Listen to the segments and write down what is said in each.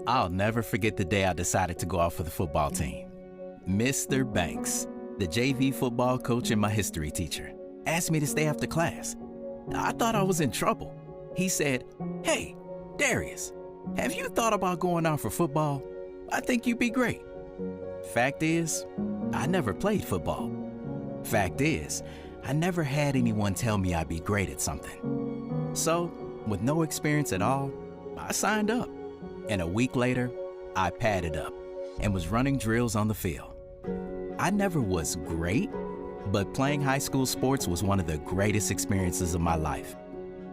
I'll never forget the day I decided to go out for the football team. Mr. Banks, the JV football coach and my history teacher, asked me to stay after class. I thought I was in trouble. He said, "Hey, Darius, have you thought about going out for football? I think you'd be great." Fact is, I never played football. Fact is, I never had anyone tell me I'd be great at something. So, with no experience at all, I signed up. And a week later, I padded up and was running drills on the field. I never was great, but playing high school sports was one of the greatest experiences of my life.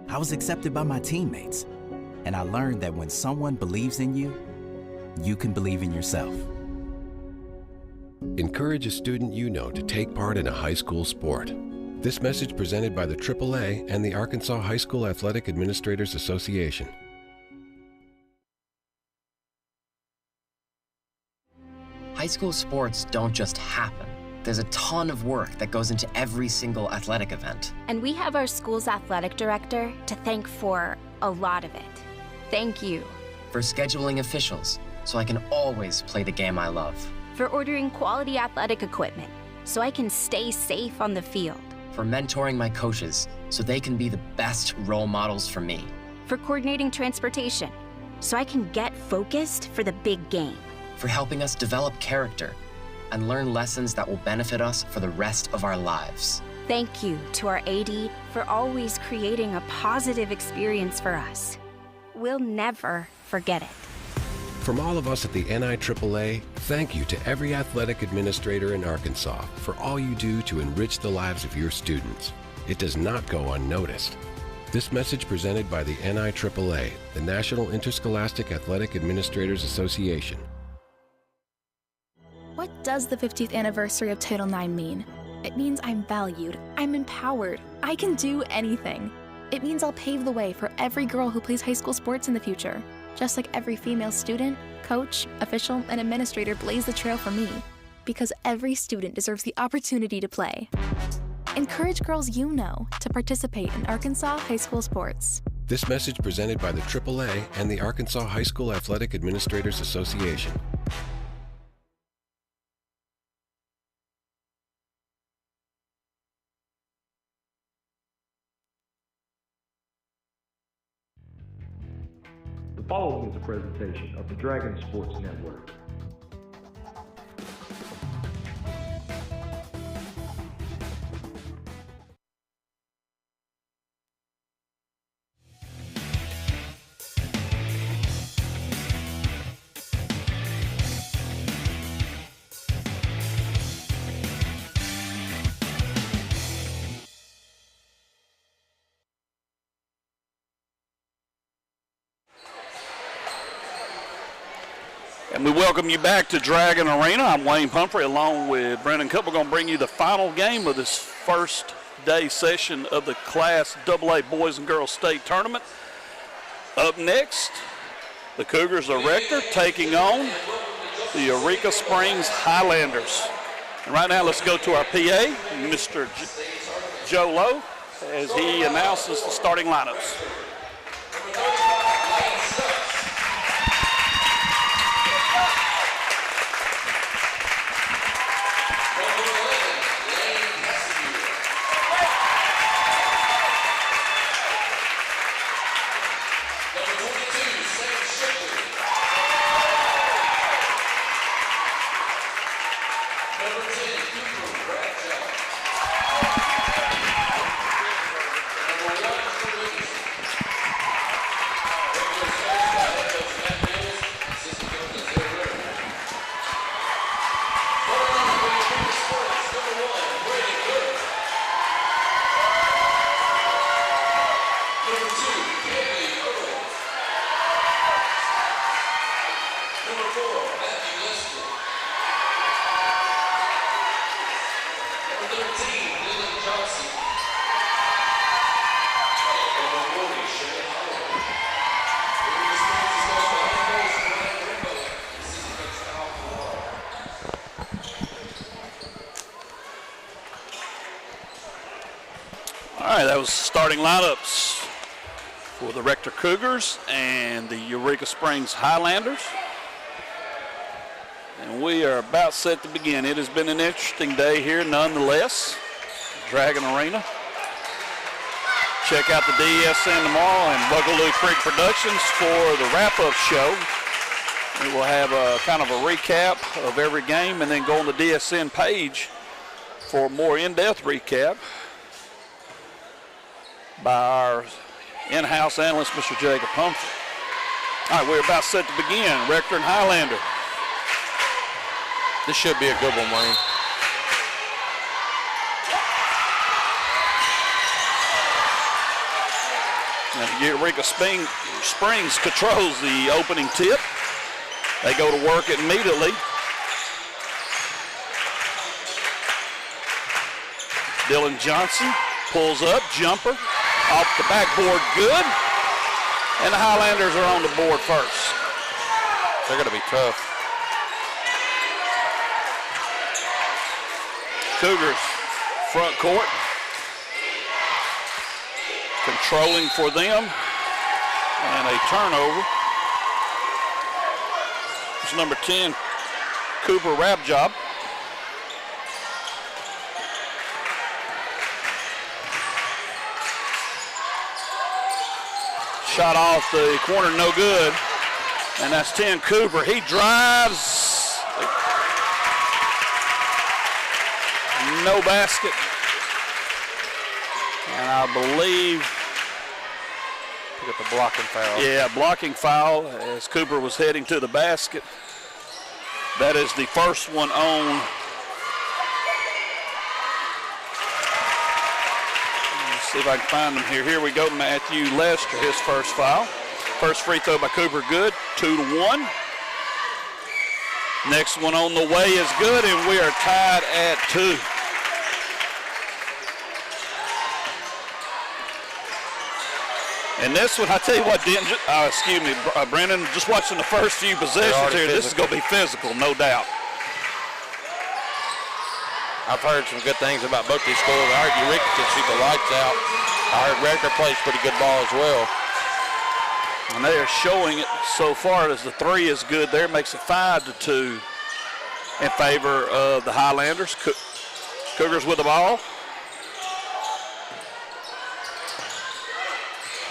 I was accepted by my teammates, and I learned that when someone believes in you, you can believe in yourself. Encourage a student you know to take part in a high school sport. This message presented by the AAA and the Arkansas High School Athletic Administrators Association. High school sports don't just happen. There's a ton of work that goes into every single athletic event. And we have our school's athletic director to thank for a lot of it. Thank you. For scheduling officials, so I can always play the game I love. For ordering quality athletic equipment, so I can stay safe on the field. For mentoring my coaches, so they can be the best role models for me. For coordinating transportation, so I can get focused for the big game. For helping us develop character and learn lessons that will benefit us for the rest of our lives. Thank you to our AD for always creating a positive experience for us. We'll never forget it. From all of us at the NIAAA, thank you to every athletic administrator in Arkansas for all you do to enrich the lives of your students. It does not go unnoticed. This message presented by the NIAAA, the National Interscholastic Athletic Administrators Association. What does the 50th anniversary of Title IX mean? It means I'm valued, I'm empowered, I can do anything. It means I'll pave the way for every girl who plays high school sports in the future. Just like every female student, coach, official, and administrator blaze the trail for me. Because every student deserves the opportunity to play. Encourage girls you know to participate in Arkansas high school sports. This message presented by the AAA and the Arkansas High School Athletic Administrators Association. The following is a presentation of the Dragon Sports Network. And we welcome you back to Dragon Arena. I'm Wayne Pumphrey along with Brendan Cook. We're going to bring you the final game of this first day session of the Class AA Boys and Girls State Tournament. Up next, the Cougars of Rector taking on the Eureka Springs Highlanders. And right now, let's go to our PA, Mr. Joe Lowe, as he announces the starting lineups. All right, that was starting lineups for the Rector Cougars and the Eureka Springs Highlanders. And we are about set to begin. It has been an interesting day here nonetheless. Dragon Arena. Check out the DSN tomorrow and Buckaloo Creek Productions for the wrap-up show. We will have a kind of a recap of every game and then go on the DSN page for a more in-depth recap by our in-house analyst, Mr. Jacob Humphrey. All right, we're about set to begin. Rector and Highlander. This should be a good one, Wayne. Now, Eureka Springs controls the opening tip. They go to work immediately. Dylan Johnson pulls up, jumper, off the backboard, good. And the Highlanders are on the board first. They're going to be tough. Cougars front court. Controlling for them. And a turnover. It's number 10, Cooper Rabjob. Shot off the corner, no good. And that's 10, Cooper. He drives. No basket. And I believe Get the blocking foul. Yeah, blocking foul as Cooper was heading to the basket. That is the first one on. Let's see if I can find them here. Here we go, Matthew Lester, his first foul. First free throw by Cooper, good, 2-1. Next one on the way is good, and we are tied at 2. And this one, I tell you what, Brendan, just watching the first few possessions here, this is going to be physical, no doubt. I've heard some good things about both these schools. I heard Eureka can shoot the lights out. I heard Rector plays pretty good ball as well. And they are showing it so far as the three is good there. Makes it 5-2 in favor of the Highlanders. Cougars with the ball.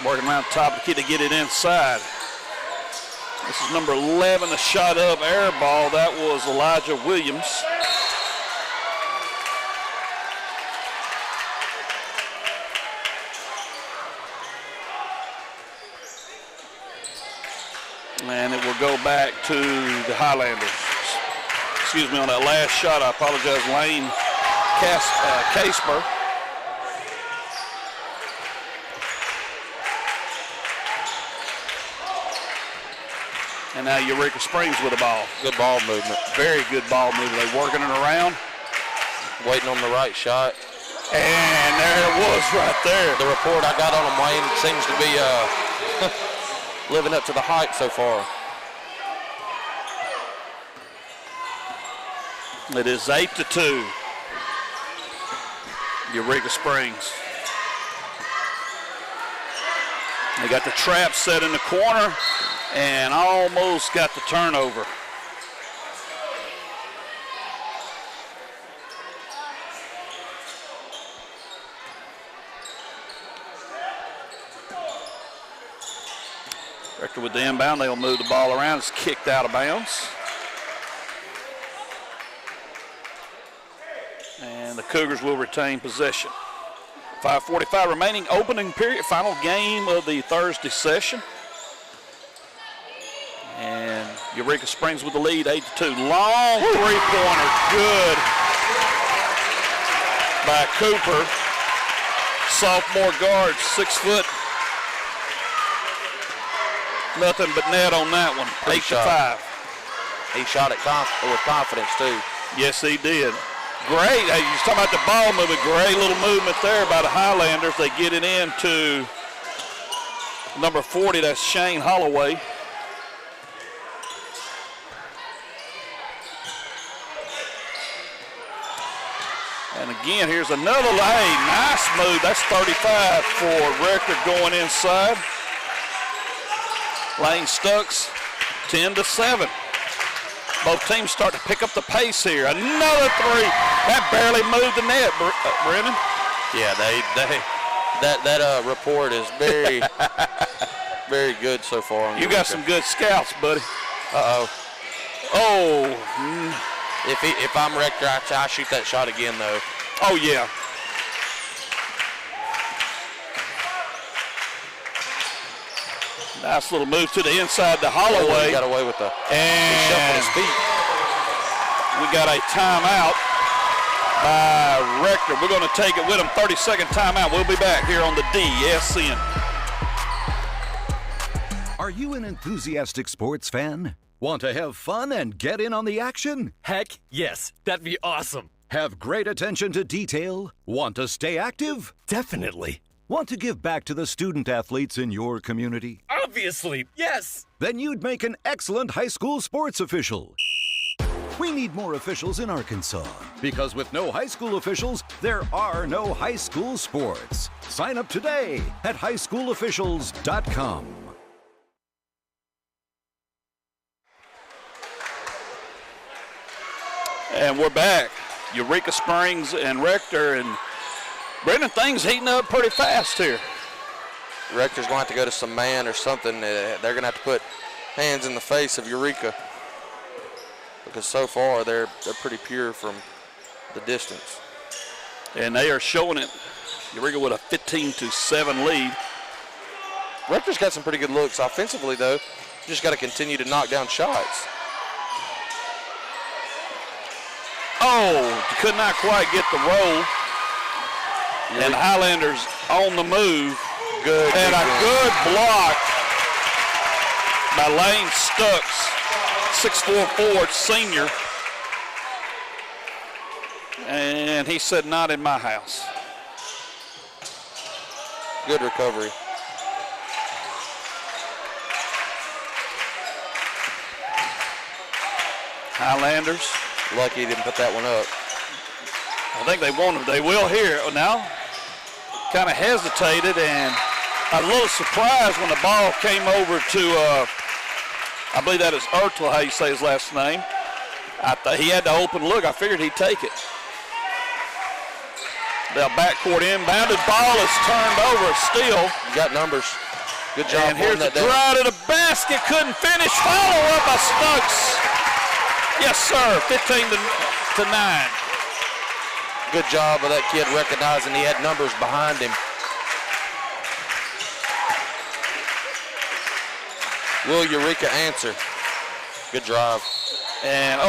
Working around the top of the key to get it inside. This is number 11, a shot up air ball. That was Elijah Williams. And it will go back to the Highlanders. Excuse me, on that last shot, I apologize, Lane Casper. And now Eureka Springs with the ball. Good ball movement. Very good ball movement. They're working it around. Waiting on the right shot. And there it was right there. The report I got on him, Wayne, seems to be living up to the hype so far. It is 8-2. Eureka Springs. They got the trap set in the corner and almost got the turnover. Rector with the inbound, they'll move the ball around. It's kicked out of bounds. And the Cougars will retain possession. 5:45 remaining, opening period, final game of the Thursday session. And Eureka Springs with the lead, 8-2. Long three-pointer, good by Cooper. Sophomore guard, 6 foot. Nothing but net on that one, 8-5. He shot it with confidence too. Yes, he did. Great, hey, you're talking about the ball movement, great little movement there by the Highlanders. They get it into number 40, that's Shane Holloway. And again, here's another, hey, nice move. That's 35 for Rector going inside. Lane Stucks, 10-7. Both teams start to pick up the pace here. Another three. That barely moved the net, Brennan. Yeah, that report is very, very good so far. You got some good scouts, buddy. Uh-oh. Oh. If I'm Rector, I shoot that shot again, though. Oh, yeah. Nice little move to the inside to Holloway. He got away with the and his feet. We got a timeout by Rector. We're going to take it with him. 30-second timeout. We'll be back here on the DSN. Are you an enthusiastic sports fan? Want to have fun and get in on the action? Heck, yes. That'd be awesome. Have great attention to detail? Want to stay active? Definitely. Want to give back to the student athletes in your community? Obviously, yes. Then you'd make an excellent high school sports official. We need more officials in Arkansas, because with no high school officials, there are no high school sports. Sign up today at highschoolofficials.com. And we're back. Eureka Springs and Rector, and Brendan, things heating up pretty fast here. Rector's going to have to go to some man or something. They're going to have to put hands in the face of Eureka, because so far they're pretty pure from the distance. And they are showing it. Eureka with a 15-7 lead. Rector's got some pretty good looks offensively, though. Just got to continue to knock down shots. Oh, could not quite get the roll. And Highlanders on the move. Good. And a good block by Lane Stucks, 6'4" forward senior. And he said, not in my house. Good recovery. Highlanders. Lucky he didn't put that one up. I think they wanted. They will here now. Kind of hesitated, and a little surprised when the ball came over to, I believe that is Ertl, how you say his last name. He had to open look. I figured he'd take it. The backcourt inbounded. Ball is turned over. Steal. You got numbers. Good job. And here's the drive to the basket. Couldn't finish. Follow up by Stucks. Yes, sir. 15-9. Good job of that kid recognizing he had numbers behind him. Will Eureka answer? Good drive. And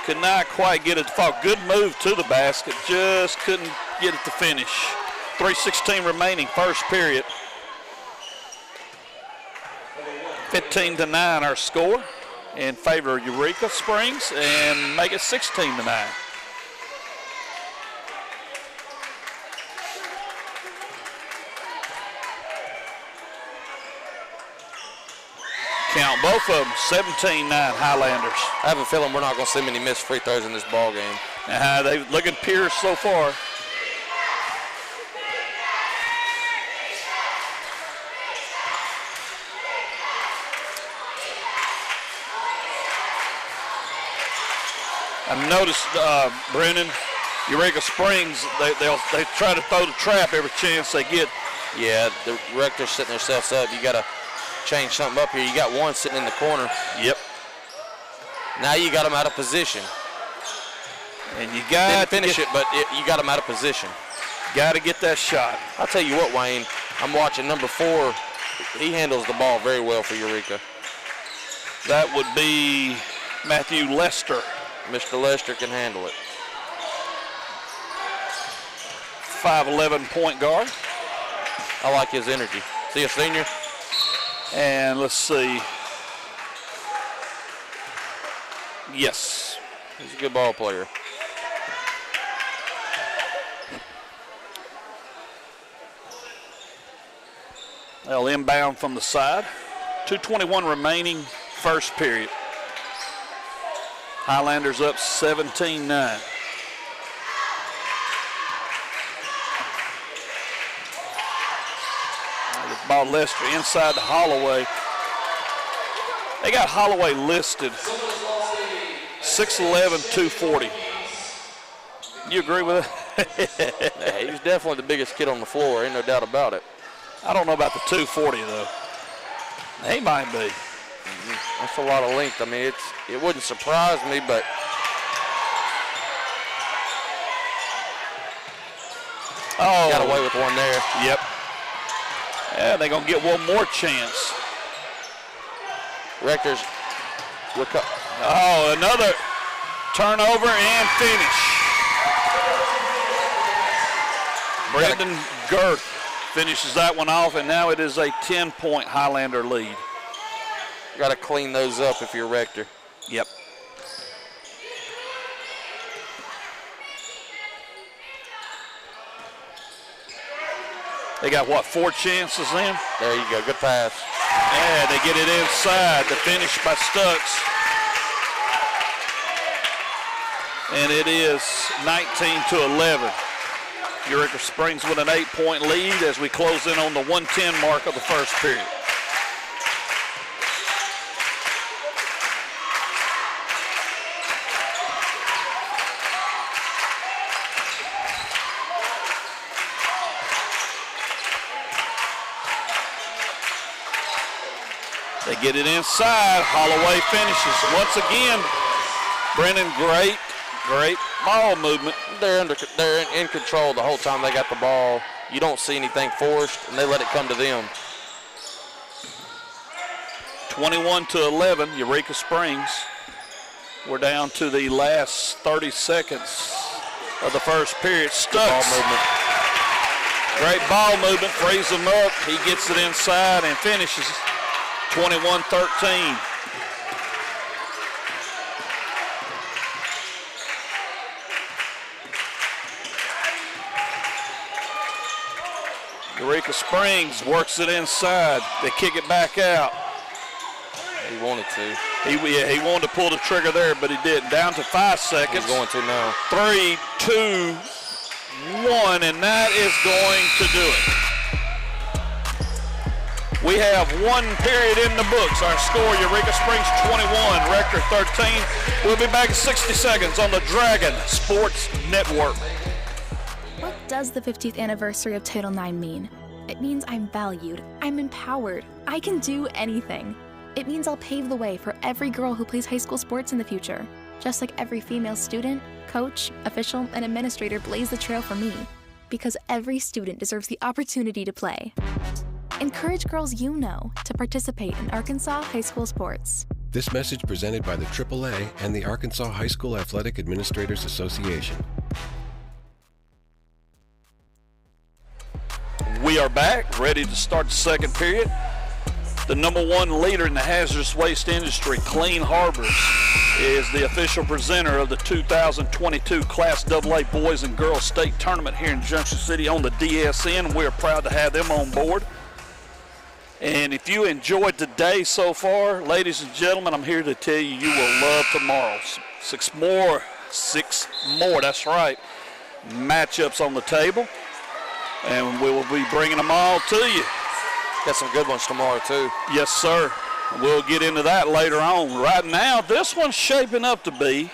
could not quite get it to fall. Good move to the basket. Just couldn't get it to finish. 3:16 remaining, first period. 15-9 our score in favor of Eureka Springs, and make it 16-9. Count both of them, 17-9 Highlanders. I have a feeling we're not going to see many missed free throws in this ball game. They're looking pure so far. I've noticed, Brennan, Eureka Springs, they try to throw the trap every chance they get. Yeah, the Rector's setting themselves up. You got to change something up here. You got one sitting in the corner. Yep. Now you got them out of position. And you got to finish it, but you got them out of position. Got to get that shot. I'll tell you what, Wayne, I'm watching number 4. He handles the ball very well for Eureka. That would be Matthew Lester. Mr. Lester can handle it. 5'11" point guard. I like his energy. Is he a senior? And let's see. Yes. He's a good ball player. They'll inbound from the side. 2:21 remaining, first period. Highlanders up 17-9. ball. Lester inside to Holloway. They got Holloway listed 6'11", 240. You agree with it? Yeah, he's definitely the biggest kid on the floor. Ain't no doubt about it. I don't know about the 240 though. He might be. That's a lot of length. I mean, it wouldn't surprise me, but got away with one there. Yep. Yeah, they're gonna get one more chance. Rector's. Another turnover and finish. Brendan Girth finishes that one off, and now it is a 10-point Highlander lead. Got to clean those up if you're Rector. Yep. They got, 4 chances then? There you go. Good pass. Yeah, they get it inside. The finish by Stux. And it is 19-11. Eureka Springs with an 8-point lead as we close in on the 1:10 mark of the first period. They get it inside. Holloway finishes. Once again, Brennan, great ball movement. They're in control the whole time they got the ball. You don't see anything forced, and they let it come to them. 21-11, Eureka Springs. We're down to the last 30 seconds of the first period. Stux. Great ball movement, frees him up. He gets it inside and finishes 21-13. Eureka Springs works it inside. They kick it back out. He wanted to. He wanted to pull the trigger there, but he didn't. Down to 5 seconds. He's going to now. 3, 2, 1, and that is going to do it. We have 1 period in the books. Our score, Eureka Springs 21, Rector 13. We'll be back in 60 seconds on the Dragon Sports Network. What does the 50th anniversary of Title IX mean? It means I'm valued, I'm empowered, I can do anything. It means I'll pave the way for every girl who plays high school sports in the future. Just like every female student, coach, official, and administrator blaze the trail for me. Because every student deserves the opportunity to play. Encourage girls you know to participate in Arkansas high school sports. This message presented by the AAA and the Arkansas High School Athletic Administrators Association. We are back, ready to start the second period. The #1 leader in the hazardous waste industry, Clean Harbors, is the official presenter of the 2022 Class AA Boys and Girls State Tournament here in Junction City on the DSN. We're proud to have them on board. And if you enjoyed today so far, ladies and gentlemen, I'm here to tell you, you will love tomorrow. Six more, that's right, matchups on the table. And we will be bringing them all to you. Got some good ones tomorrow, too. Yes, sir. We'll get into that later on. Right now, this one's shaping up to be,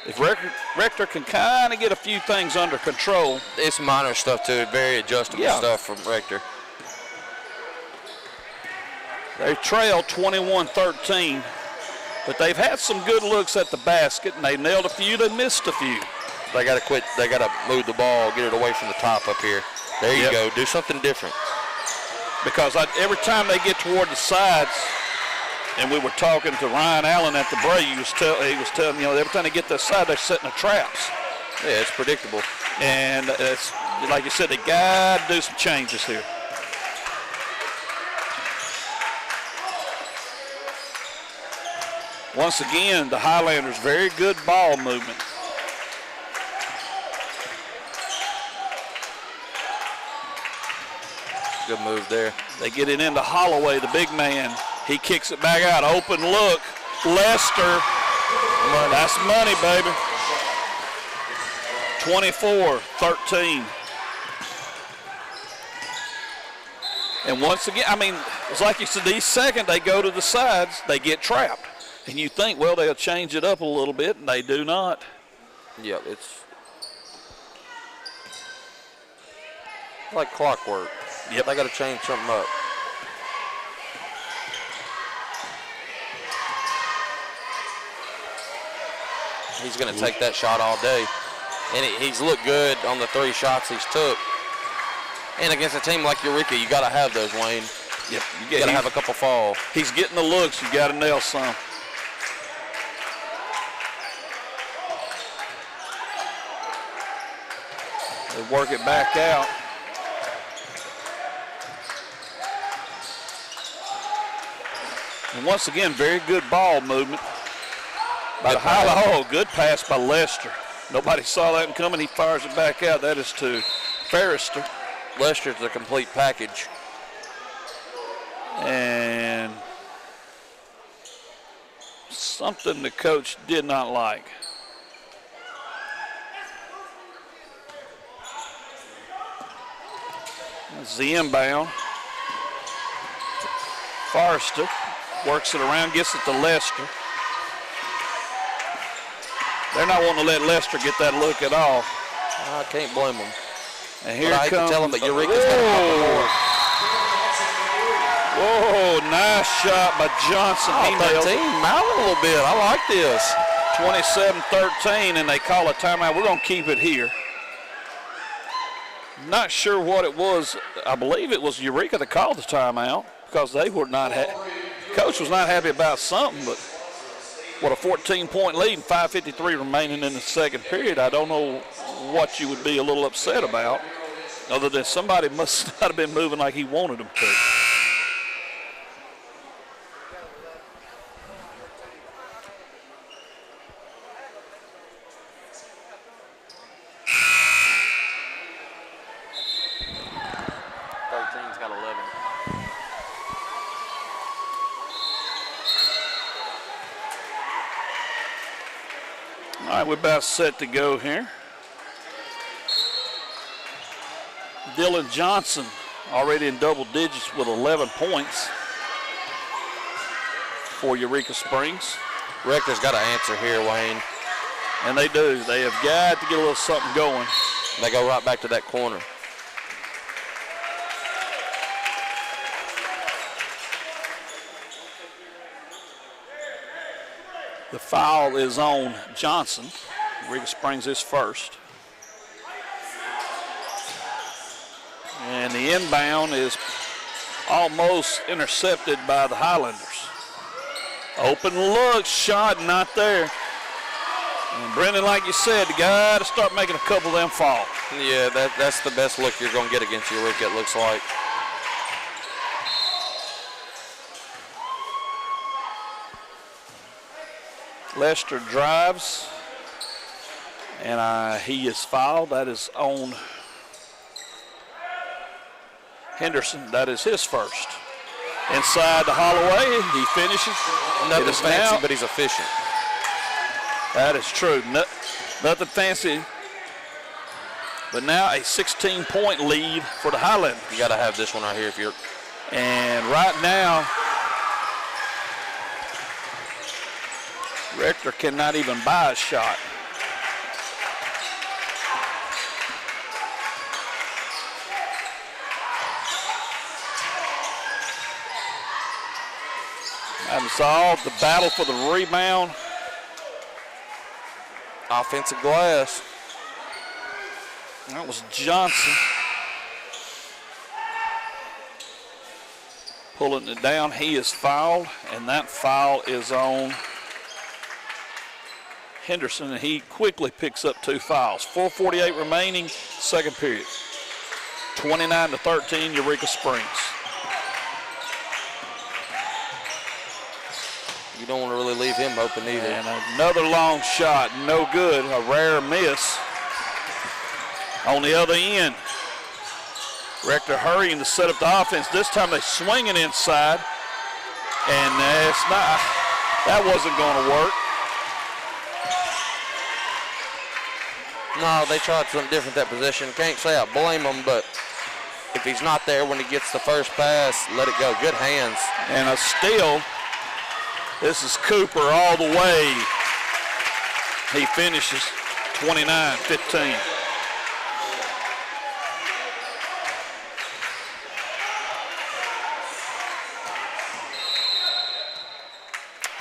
if Rector can kind of get a few things under control. It's minor stuff, too. Very adjustable stuff from Rector. They trail 21-13, but they've had some good looks at the basket, and they nailed a few, they missed a few. They got to quit. They got to move the ball, get it away from the top up here. There you go. Do something different. Because every time they get toward the sides, and we were talking to Ryan Allen at the break, he was telling, every time they get to the side, they're setting the traps. Yeah, it's predictable. And it's, like you said, they got to do some changes here. Once again, the Highlanders, very good ball movement. Good move there. They get it into Holloway, the big man. He kicks it back out. Open look. Lester. That's money, baby. 24-13. And once again, I mean, it's like you said, these second, they go to the sides, they get trapped. And you think, well, they'll change it up a little bit, and they do not. Yeah, it's like clockwork. Yep. They got to change something up. He's going to take that shot all day. And he's looked good on the 3 shots he's took. And against a team like Eureka, you got to have those, Wayne. Yep. You got to have a couple fall. He's getting the looks. You got to nail some. They work it back out. And once again, very good ball movement by the Highland. Oh, good pass by Lester. Nobody saw that one coming. He fires it back out. That is to Forrester. Lester's the complete package. And something the coach did not like. That's the inbound. Forrester works it around, gets it to Lester. They're not wanting to let Lester get that look at all. I can't blame them. And here I hate to tell them that Eureka's got a couple more. Whoa, nice shot by Johnson. Oh, He nailed 13, it. mount a little bit. I like this. 27-13, and they call a timeout. We're going to keep it here. Not sure what it was. I believe it was Eureka that called the timeout because they were not coach was not happy about something, but what a 14-point lead and 5:53 remaining in the second period. I don't know what you would be a little upset about, other than somebody must not have been moving like he wanted them to. All right, we're about set to go here. Dylan Johnson already in double digits with 11 points for Eureka Springs. Rector's got to answer here, Wayne. And they do. They have got to get a little something going. They go right back to that corner. The foul is on Johnson. Eureka Springs is first. And the inbound is almost intercepted by the Highlanders. Open look, shot, not there. And Brendan, like you said, you got to start making a couple of them fall. Yeah, that's the best look you're going to get against Eureka, it looks like. Lester drives, and he is fouled. That is on Henderson. That is his first. Inside the Holloway, he finishes. Nothing fancy, but he's efficient. That is true. Nothing fancy. But now a 16-point lead for the Highlanders. You got to have this one right here if you're. And right now, Rector cannot even buy a shot. And it's all the battle for the rebound. Offensive glass. That was Johnson. Pulling it down. He is fouled, and that foul is on Henderson, and he quickly picks up 2 fouls. 4:48 remaining, second period. 29-13, Eureka Springs. You don't want to really leave him open either. And another long shot, no good, a rare miss. On the other end, Rector hurrying to set up the offense. This time they swing it inside, and that wasn't going to work. No, they tried something different that possession. Can't say I blame them, but if he's not there when he gets the first pass, let it go. Good hands. And a steal. This is Cooper all the way. He finishes 29-15.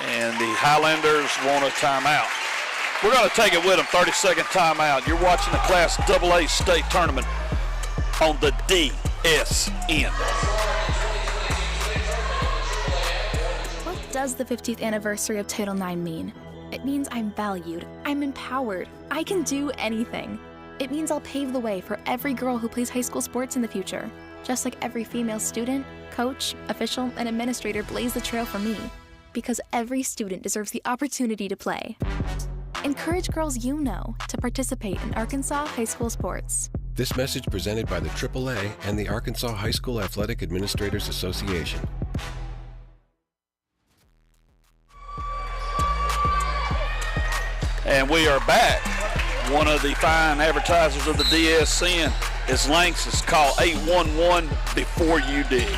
And the Highlanders want a timeout. We're going to take it with them, 30-second timeout. You're watching the Class AA state tournament on the DSN. What does the 50th anniversary of Title IX mean? It means I'm valued, I'm empowered, I can do anything. It means I'll pave the way for every girl who plays high school sports in the future, just like every female student, coach, official, and administrator blaze the trail for me, because every student deserves the opportunity to play. Encourage girls you know to participate in Arkansas high school sports. This message presented by the AAA and the Arkansas High School Athletic Administrators Association. And we are back. One of the fine advertisers of the DSN is Lanxess. Call 811 before you dig.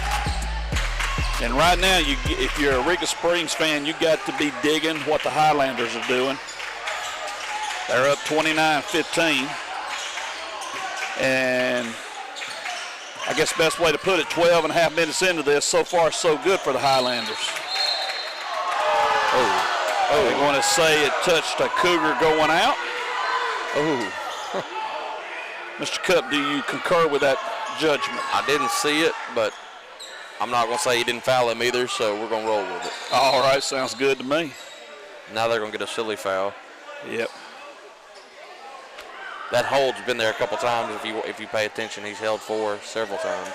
And right now, if you're a Eureka Springs fan, you got to be digging what the Highlanders are doing. They're up 29-15. And I guess best way to put it, 12 and a half minutes into this, so far so good for the Highlanders. They're going to say it touched a Cougar going out. Mr. Cup, do you concur with that judgment? I didn't see it, but I'm not going to say he didn't foul him either, so we're going to roll with it. All right, sounds good to me. Now they're going to get a silly foul. Yep. That hold's been there a couple times. If you pay attention, he's held for several times.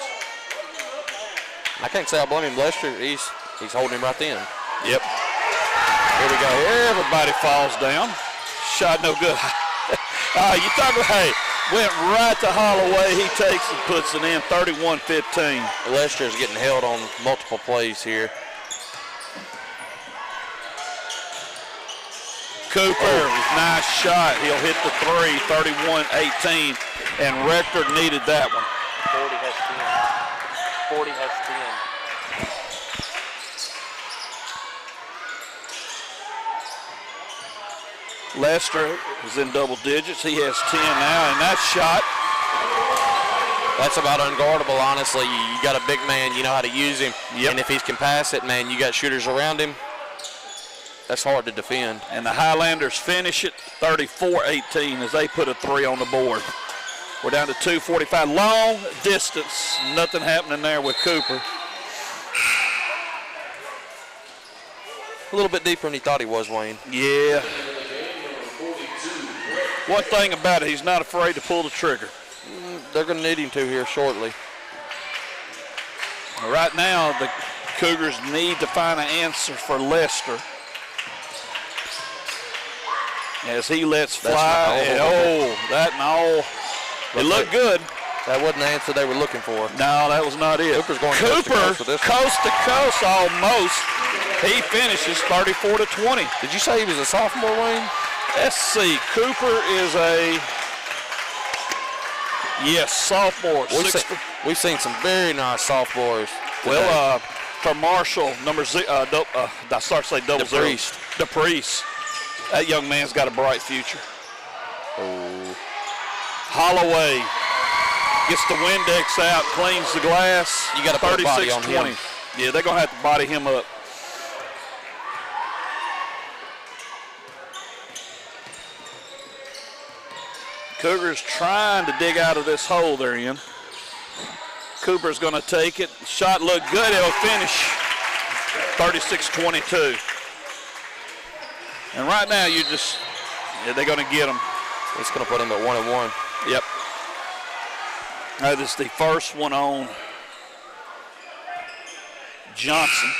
I can't say I blame him. Lester, he's holding him right then. Yep. Here we go. Everybody falls down. Shot no good. You talking about, hey, went right to Holloway. He takes and puts it in, 31-15. Lester's getting held on multiple plays here. Cooper, nice shot. He'll hit the three, 31-18, and Rector needed that one. 40 has 10. 40 has 10. Lester is in double digits. He has 10 now, and that shot. That's about unguardable, honestly. You got a big man, you know how to use him. Yep. And if he can pass it, man, you got shooters around him. That's hard to defend. And the Highlanders finish it 34-18 as they put a three on the board. We're down to 2:45. Long distance. Nothing happening there with Cooper. A little bit deeper than he thought he was, Wayne. Yeah. One thing about it, he's not afraid to pull the trigger. They're going to need him to here shortly. Right now, the Cougars need to find an answer for Lester. As he lets fly. It looked good. That wasn't the answer they were looking for. No, that was not it. Cooper's going Cooper, coast to coast almost. He finishes 34-20. Did you say he was a sophomore, Wayne? Let's see. Cooper is a sophomore. We've seen some very nice sophomores. Well, for Marshall, number I start to say double zero. DePriest. That young man's got a bright future. Holloway gets the Windex out, cleans the glass. You got to put a body on him. Yeah, they're going to have to body him up. Cougars trying to dig out of this hole they're in. Cooper's going to take it. Shot looked good. It'll finish 36-22. And right now, they're going to get him. It's going to put him at 1-1. Yep. That is the first one on Johnson.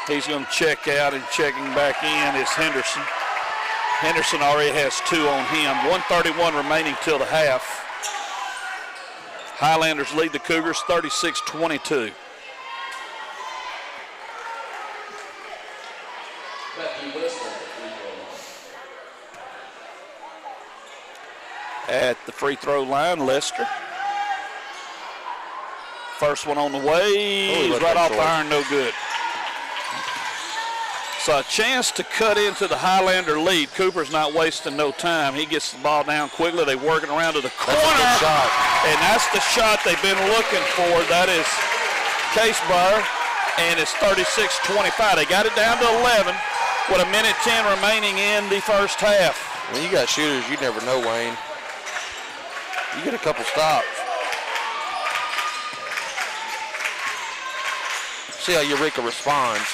He's going to check out, and checking back in is Henderson. Henderson already has 2 on him. 1:31 remaining till the half. Highlanders lead the Cougars 36-22. At the free throw line, Lester. First one on the way. He's right off the iron, no good. So a chance to cut into the Highlander lead. Cooper's not wasting no time. He gets the ball down quickly. They're working around to the corner. That's a good shot. And that's the shot they've been looking for. That is Casebar, and it's 36-25. They got it down to 11 with 1:10 remaining in the first half. When you got shooters, you never know, Wayne. You get a couple stops. See how Eureka responds.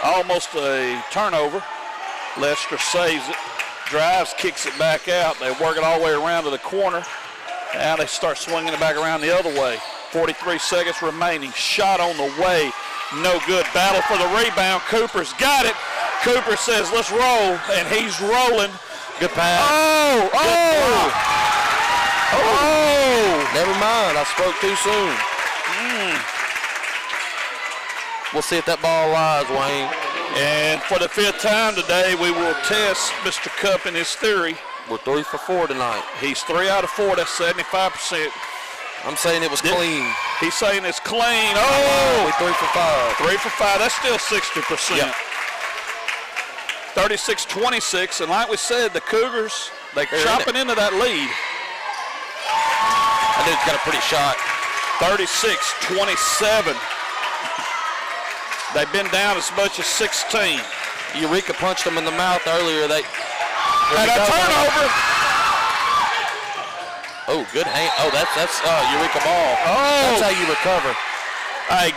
Almost a turnover. Lester saves it, drives, kicks it back out. They work it all the way around to the corner. Now they start swinging it back around the other way. 43 seconds remaining. Shot on the way. No good. Battle for the rebound. Cooper's got it. Cooper says, let's roll, and he's rolling. Good pass. Oh! Oh! Never mind. I spoke too soon. We'll see if that ball lies, Wayne. And for the 5th time today, we will test Mr. Cup and his theory. We're 3 for 4 tonight. He's 3 out of 4. That's 75%. I'm saying it was clean. He's saying it's clean. Oh! We're 3 for 5. 3 for 5. That's still 60%. Yep. 36-26. And like we said, the Cougars, they're chopping into that lead. I think he's got a pretty shot. 36-27. They've been down as much as 16. Eureka punched them in the mouth earlier. And a turnover. Oh, good hand. Oh, that's Eureka ball. Oh. That's how you recover. A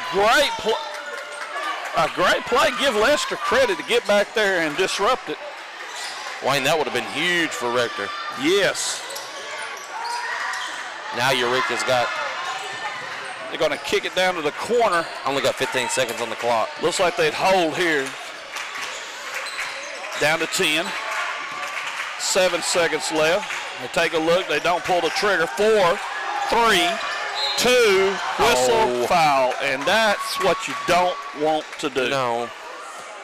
great play. Give Lester credit to get back there and disrupt it. Wayne, that would have been huge for Rector. Yes. Now Eureka's got. They're going to kick it down to the corner. Only got 15 seconds on the clock. Looks like they'd hold here. Down to 10. 7 seconds left. They take a look. They don't pull the trigger. 4, 3, 2, whistle, foul. And that's what you don't want to do. No.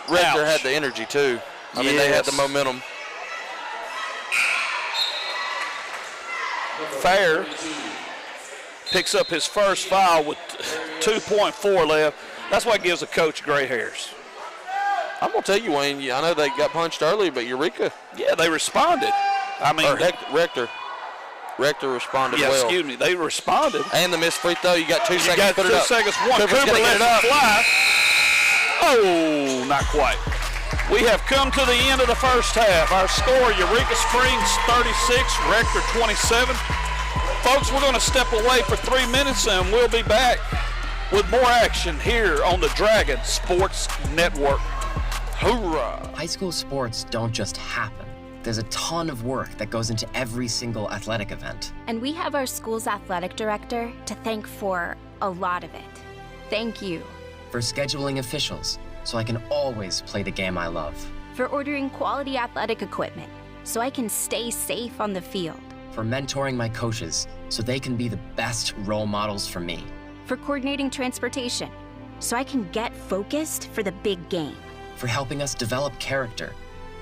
Rector had the energy, too. I mean, they had the momentum. Fair picks up his first foul with 2.4 left. That's what gives a coach gray hairs. I'm going to tell you, Wayne, I know they got punched early, but Eureka. Yeah, they responded. I mean, Rector responded well. Yeah, excuse me. They responded. And the missed free throw. You got 2 seconds. You got 2 seconds. Cooper let it fly. Oh, not quite. We have come to the end of the first half. Our score, Eureka Springs 36, Rector 27. Folks, we're going to step away for 3 minutes, and we'll be back with more action here on the Dragon Sports Network. Hoorah! High school sports don't just happen. There's a ton of work that goes into every single athletic event. And we have our school's athletic director to thank for a lot of it. Thank you. For scheduling officials, so I can always play the game I love. For ordering quality athletic equipment, so I can stay safe on the field. For mentoring my coaches, so they can be the best role models for me. For coordinating transportation, so I can get focused for the big game. For helping us develop character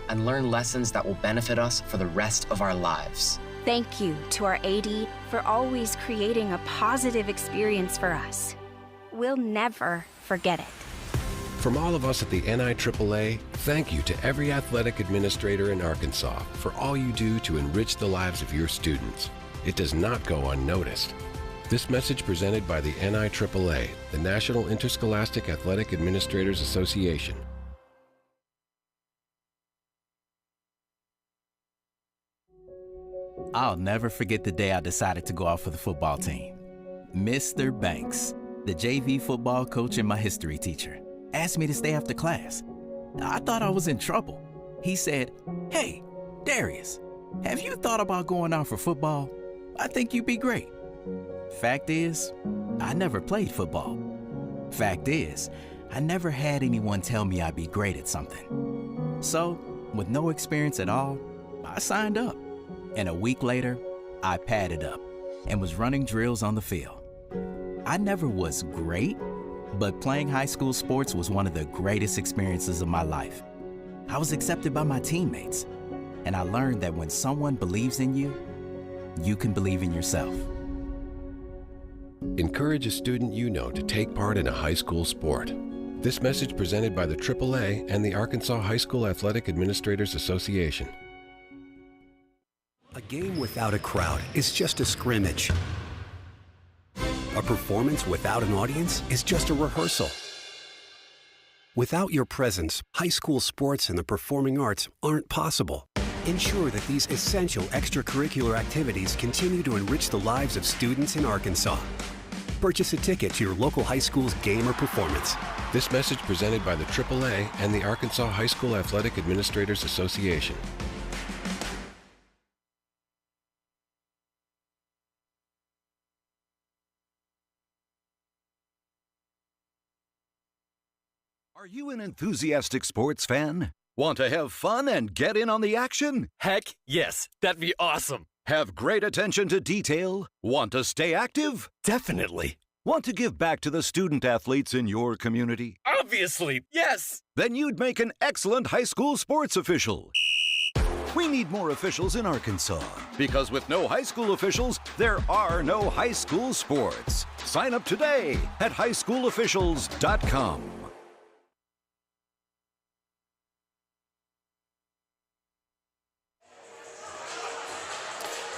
and learn lessons that will benefit us for the rest of our lives. Thank you to our AD for always creating a positive experience for us. We'll never forget it. From all of us at the NIAAA, thank you to every athletic administrator in Arkansas for all you do to enrich the lives of your students. It does not go unnoticed. This message presented by the NIAAA, the National Interscholastic Athletic Administrators Association. I'll never forget the day I decided to go out for the football team. Mr. Banks, the JV football coach and my history teacher, asked me to stay after class. I thought I was in trouble. He said, "Hey, Darius, have you thought about going out for football? I think you'd be great." Fact is, I never played football. Fact is, I never had anyone tell me I'd be great at something. So, with no experience at all, I signed up. And a week later, I padded up and was running drills on the field. I never was great, but playing high school sports was one of the greatest experiences of my life. I was accepted by my teammates. And I learned that when someone believes in you, you can believe in yourself. Encourage a student you know to take part in a high school sport. This message presented by the AAA and the Arkansas High School Athletic Administrators Association. A game without a crowd is just a scrimmage. A performance without an audience is just a rehearsal. Without your presence, high school sports and the performing arts aren't possible. Ensure that these essential extracurricular activities continue to enrich the lives of students in Arkansas. Purchase a ticket to your local high school's game or performance. This message presented by the AAA and the Arkansas High School Athletic Administrators Association. Are you an enthusiastic sports fan? Want to have fun and get in on the action? Heck, yes. That'd be awesome. Have great attention to detail? Want to stay active? Definitely. Want to give back to the student athletes in your community? Obviously, yes. Then you'd make an excellent high school sports official. We need more officials in Arkansas, because with no high school officials, there are no high school sports. Sign up today at highschoolofficials.com.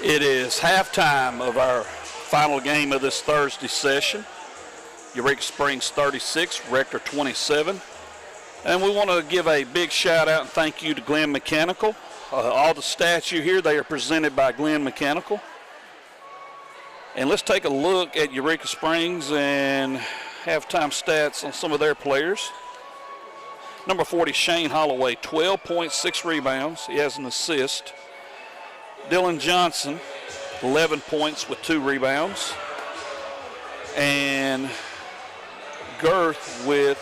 It is halftime of our final game of this Thursday session. Eureka Springs 36, Rector 27. And we want to give a big shout out and thank you to Glenn Mechanical. All the stats you hear, they are presented by Glenn Mechanical. And let's take a look at Eureka Springs and halftime stats on some of their players. Number 40, Shane Holloway, 12.6 rebounds. He has an assist. Dylan Johnson, 11 points with 2 rebounds. And Girth with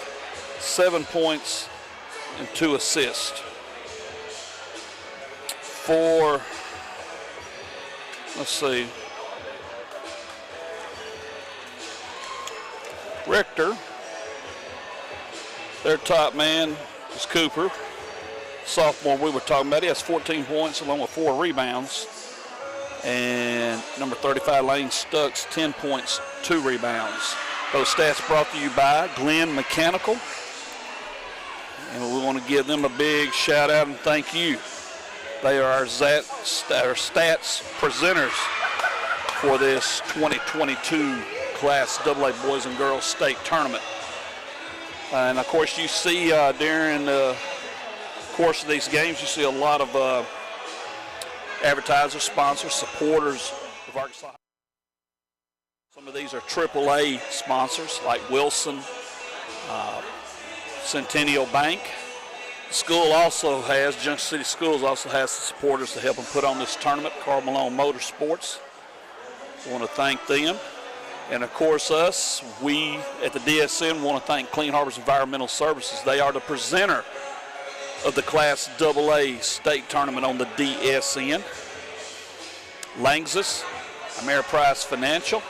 7 points and 2 assists. For, let's see, Rector, their top man is Cooper. Sophomore we were talking about, he has 14 points along with 4 rebounds. And number 35, Lane Stucks, 10 points, 2 rebounds. Those stats brought to you by Glenn Mechanical. And we want to give them a big shout out and thank you. They are our stats presenters for this 2022 Class AA Boys and Girls State Tournament. And of course you see during the course of these games, you see a lot of advertisers, sponsors, supporters of Arkansas. Some of these are AAA sponsors like Wilson, Centennial Bank. The school also has, Junction City Schools also has the supporters to help them put on this tournament, Carl Malone Motorsports. We want to thank them. And of course us, we at the DSN want to thank Clean Harbors Environmental Services. They are the presenter of the Class AA State Tournament on the DSN. Langsys, Ameriprise Financial,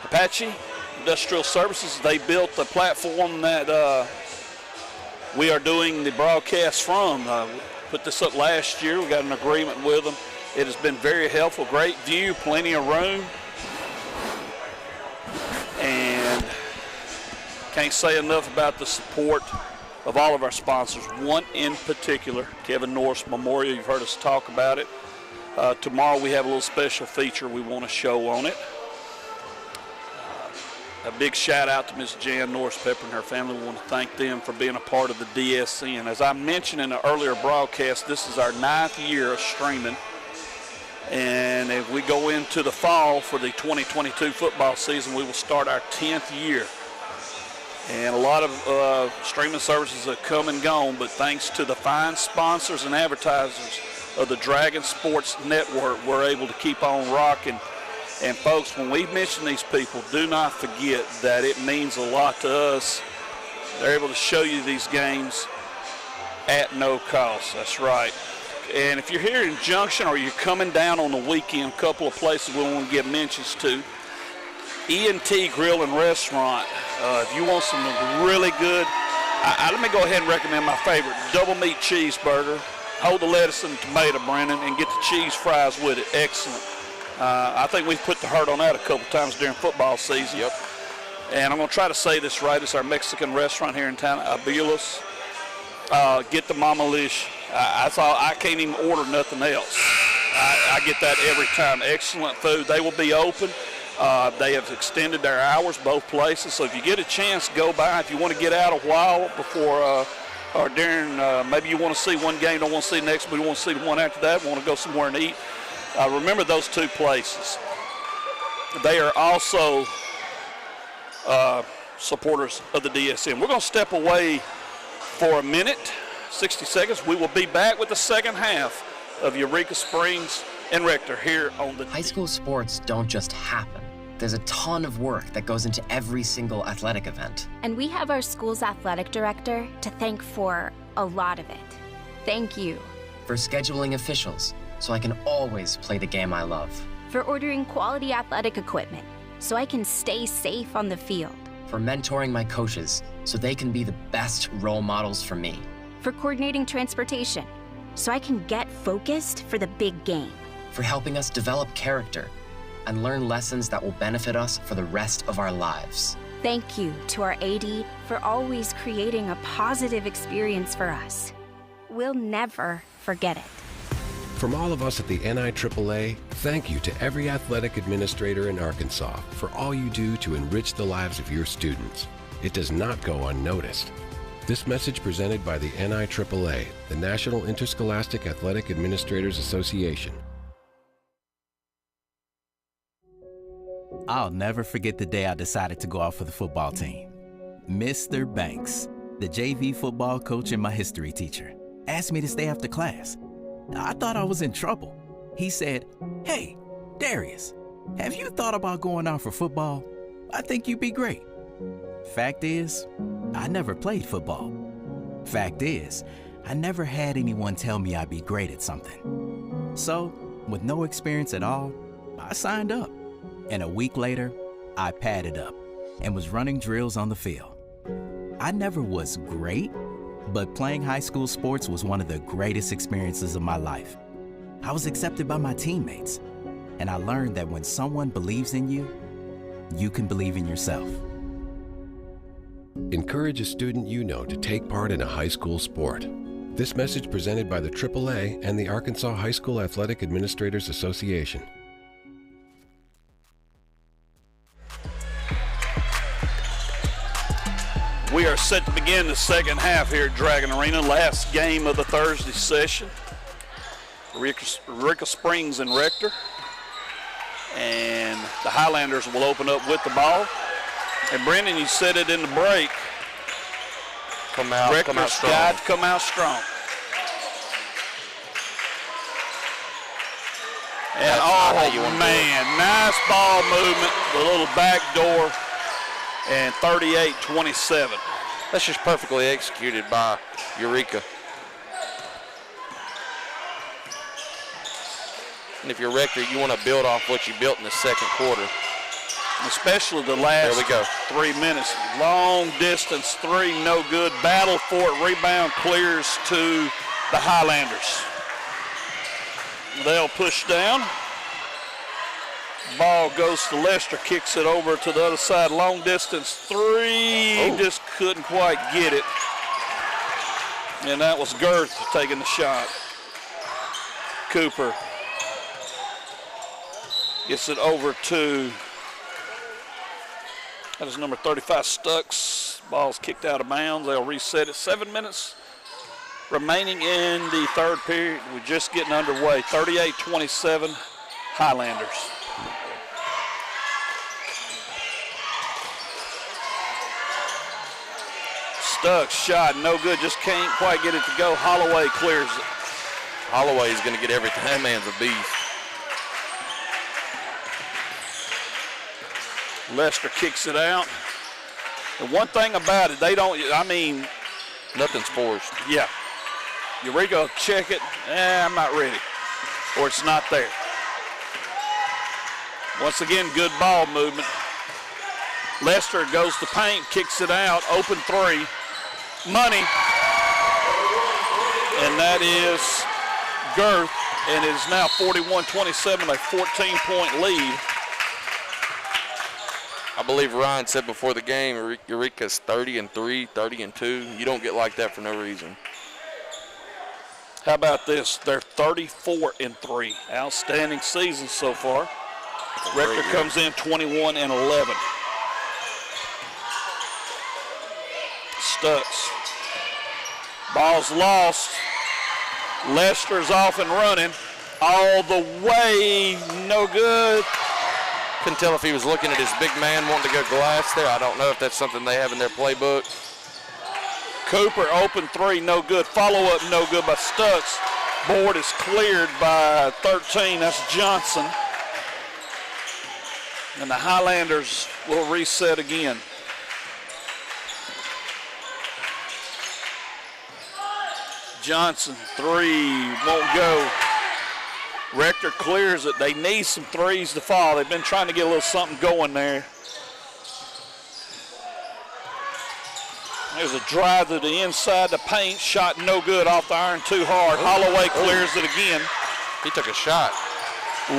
Apache Industrial Services. They built the platform that we are doing the broadcast from. Put this up last year. We got an agreement with them. It has been very helpful. Great view, plenty of room. And can't say enough about the support of all of our sponsors. One in particular, Kevin Norris Memorial. You've heard us talk about it. Tomorrow we have a little special feature we want to show on it. A big shout out to Ms. Jan Norris Pepper and her family. We want to thank them for being a part of the DSN. As I mentioned in the earlier broadcast, this is our 9th year of streaming. And if we go into the fall for the 2022 football season, we will start our 10th year. And a lot of streaming services have come and gone, but thanks to the fine sponsors and advertisers of the Dragon Sports Network, we're able to keep on rocking. And folks, when we mention these people, do not forget that it means a lot to us. They're able to show you these games at no cost. That's right. And if you're here in Junction or you're coming down on the weekend, a couple of places we want to give mentions to. E&T Grill and Restaurant. If you want some really good, let me go ahead and recommend my favorite double meat cheeseburger. hold the lettuce and tomato, Brandon, and get the cheese fries with it. Excellent. I think we've put the hurt on that a couple times during football season. Yep. And I'm going to try to say this right. It's our Mexican restaurant here in town, Abuelos. Get the Mama Lish. That's all. I can't even order nothing else. I get that every time. Excellent food. They will be open. They have extended their hours, both places. So if you get a chance, go by. If you want to get out a while before or during, maybe you want to see one game, don't want to see the next, but you want to see the one after that, want to go somewhere and eat, remember those two places. They are also supporters of the DSM. We're going to step away for a minute, 60 seconds. We will be back with the second half of Eureka Springs and Rector here on the High school sports don't just happen. There's a ton of work that goes into every single athletic event. And we have our school's athletic director to thank for a lot of it. Thank you. For scheduling officials, so I can always play the game I love. For ordering quality athletic equipment, so I can stay safe on the field. For mentoring my coaches, so they can be the best role models for me. For coordinating transportation, so I can get focused for the big game. For helping us develop character and learn lessons that will benefit us for the rest of our lives. Thank you to our AD for always creating a positive experience for us. We'll never forget it. From all of us at the NIAAA, thank you to every athletic administrator in Arkansas for all you do to enrich the lives of your students. It does not go unnoticed. This message presented by the NIAAA, the National Interscholastic Athletic Administrators Association. I'll never forget the day I decided to go out for the football team. Mr. Banks, the JV football coach and my history teacher, asked me to stay after class. I thought I was in trouble. He said, "Hey, Darius, have you thought about going out for football? I think you'd be great." Fact is, I never played football. Fact is, I never had anyone tell me I'd be great at something. So, with no experience at all, I signed up. And a week later, I padded up and was running drills on the field. I never was great, but playing high school sports was one of the greatest experiences of my life. I was accepted by my teammates, and I learned that when someone believes in you, you can believe in yourself. Encourage a student you know to take part in a high school sport. This message presented by the AAA and the Arkansas High School Athletic Administrators Association. We are set to begin the second half here at Dragon Arena. Last game of the Thursday session. Eureka Springs and Rector. And the Highlanders will open up with the ball. And Brendan, you said it in the break. Rector's strong. got to come out strong. And man, nice ball movement, the little back door. And 38-27. That's just perfectly executed by Eureka. And if you're Rector, you want to build off what you built in the second quarter. Especially the last 3 minutes. Long distance three, no good. Battle for it, rebound clears to the Highlanders. They'll push down. Ball goes to Lester, kicks it over to the other side. Long distance three, just couldn't quite get it. And that was Girth taking the shot. Cooper gets it over to, that is number 35, Stucks. Ball's kicked out of bounds. They'll reset it. 7 minutes remaining in the third period. We're just getting underway. 38-27, Highlanders. Stucks shot, no good, just can't quite get it to go. Holloway clears it. Holloway is going to get everything. That man's a beast. Lester kicks it out. The one thing about it, they don't, nothing's forced. Yeah. Eureka check it, I'm not ready. Or it's not there. Once again, good ball movement. Lester goes to paint, kicks it out, open three. Money. And that is girth, and it is now 41-27, a 14-point lead. I believe Ryan said before the game, Eureka's 30-3, 30-2. You don't get like that for no reason. How about this? They're 34-3. Outstanding season so far. Rector comes in 21-11. Stutz. Ball's lost. Lester's off and running. All the way, no good. Couldn't tell if he was looking at his big man wanting to go glass there. I don't know if that's something they have in their playbook. Cooper, open three, no good. Follow-up, no good by Stutz. Board is cleared by 13. That's Johnson. And the Highlanders will reset again. Johnson, three, won't go. Rector clears it. They need some threes to fall. They've been trying to get a little something going there. There's a drive to the inside, the paint, shot no good off the iron too hard. Holloway clears it again. He took a shot.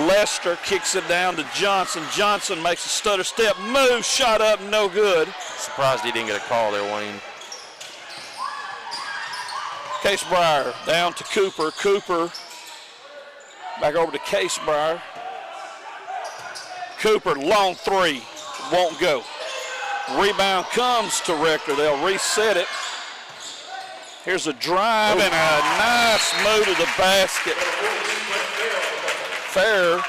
Lester kicks it down to Johnson. Johnson makes a stutter step, move, shot up, no good. Surprised he didn't get a call there, Wayne. Casebriar down to Cooper. Cooper back over to Casebriar. Cooper, long three, won't go. Rebound comes to Rector. They'll reset it. Here's a drive and a nice move to the basket. Fair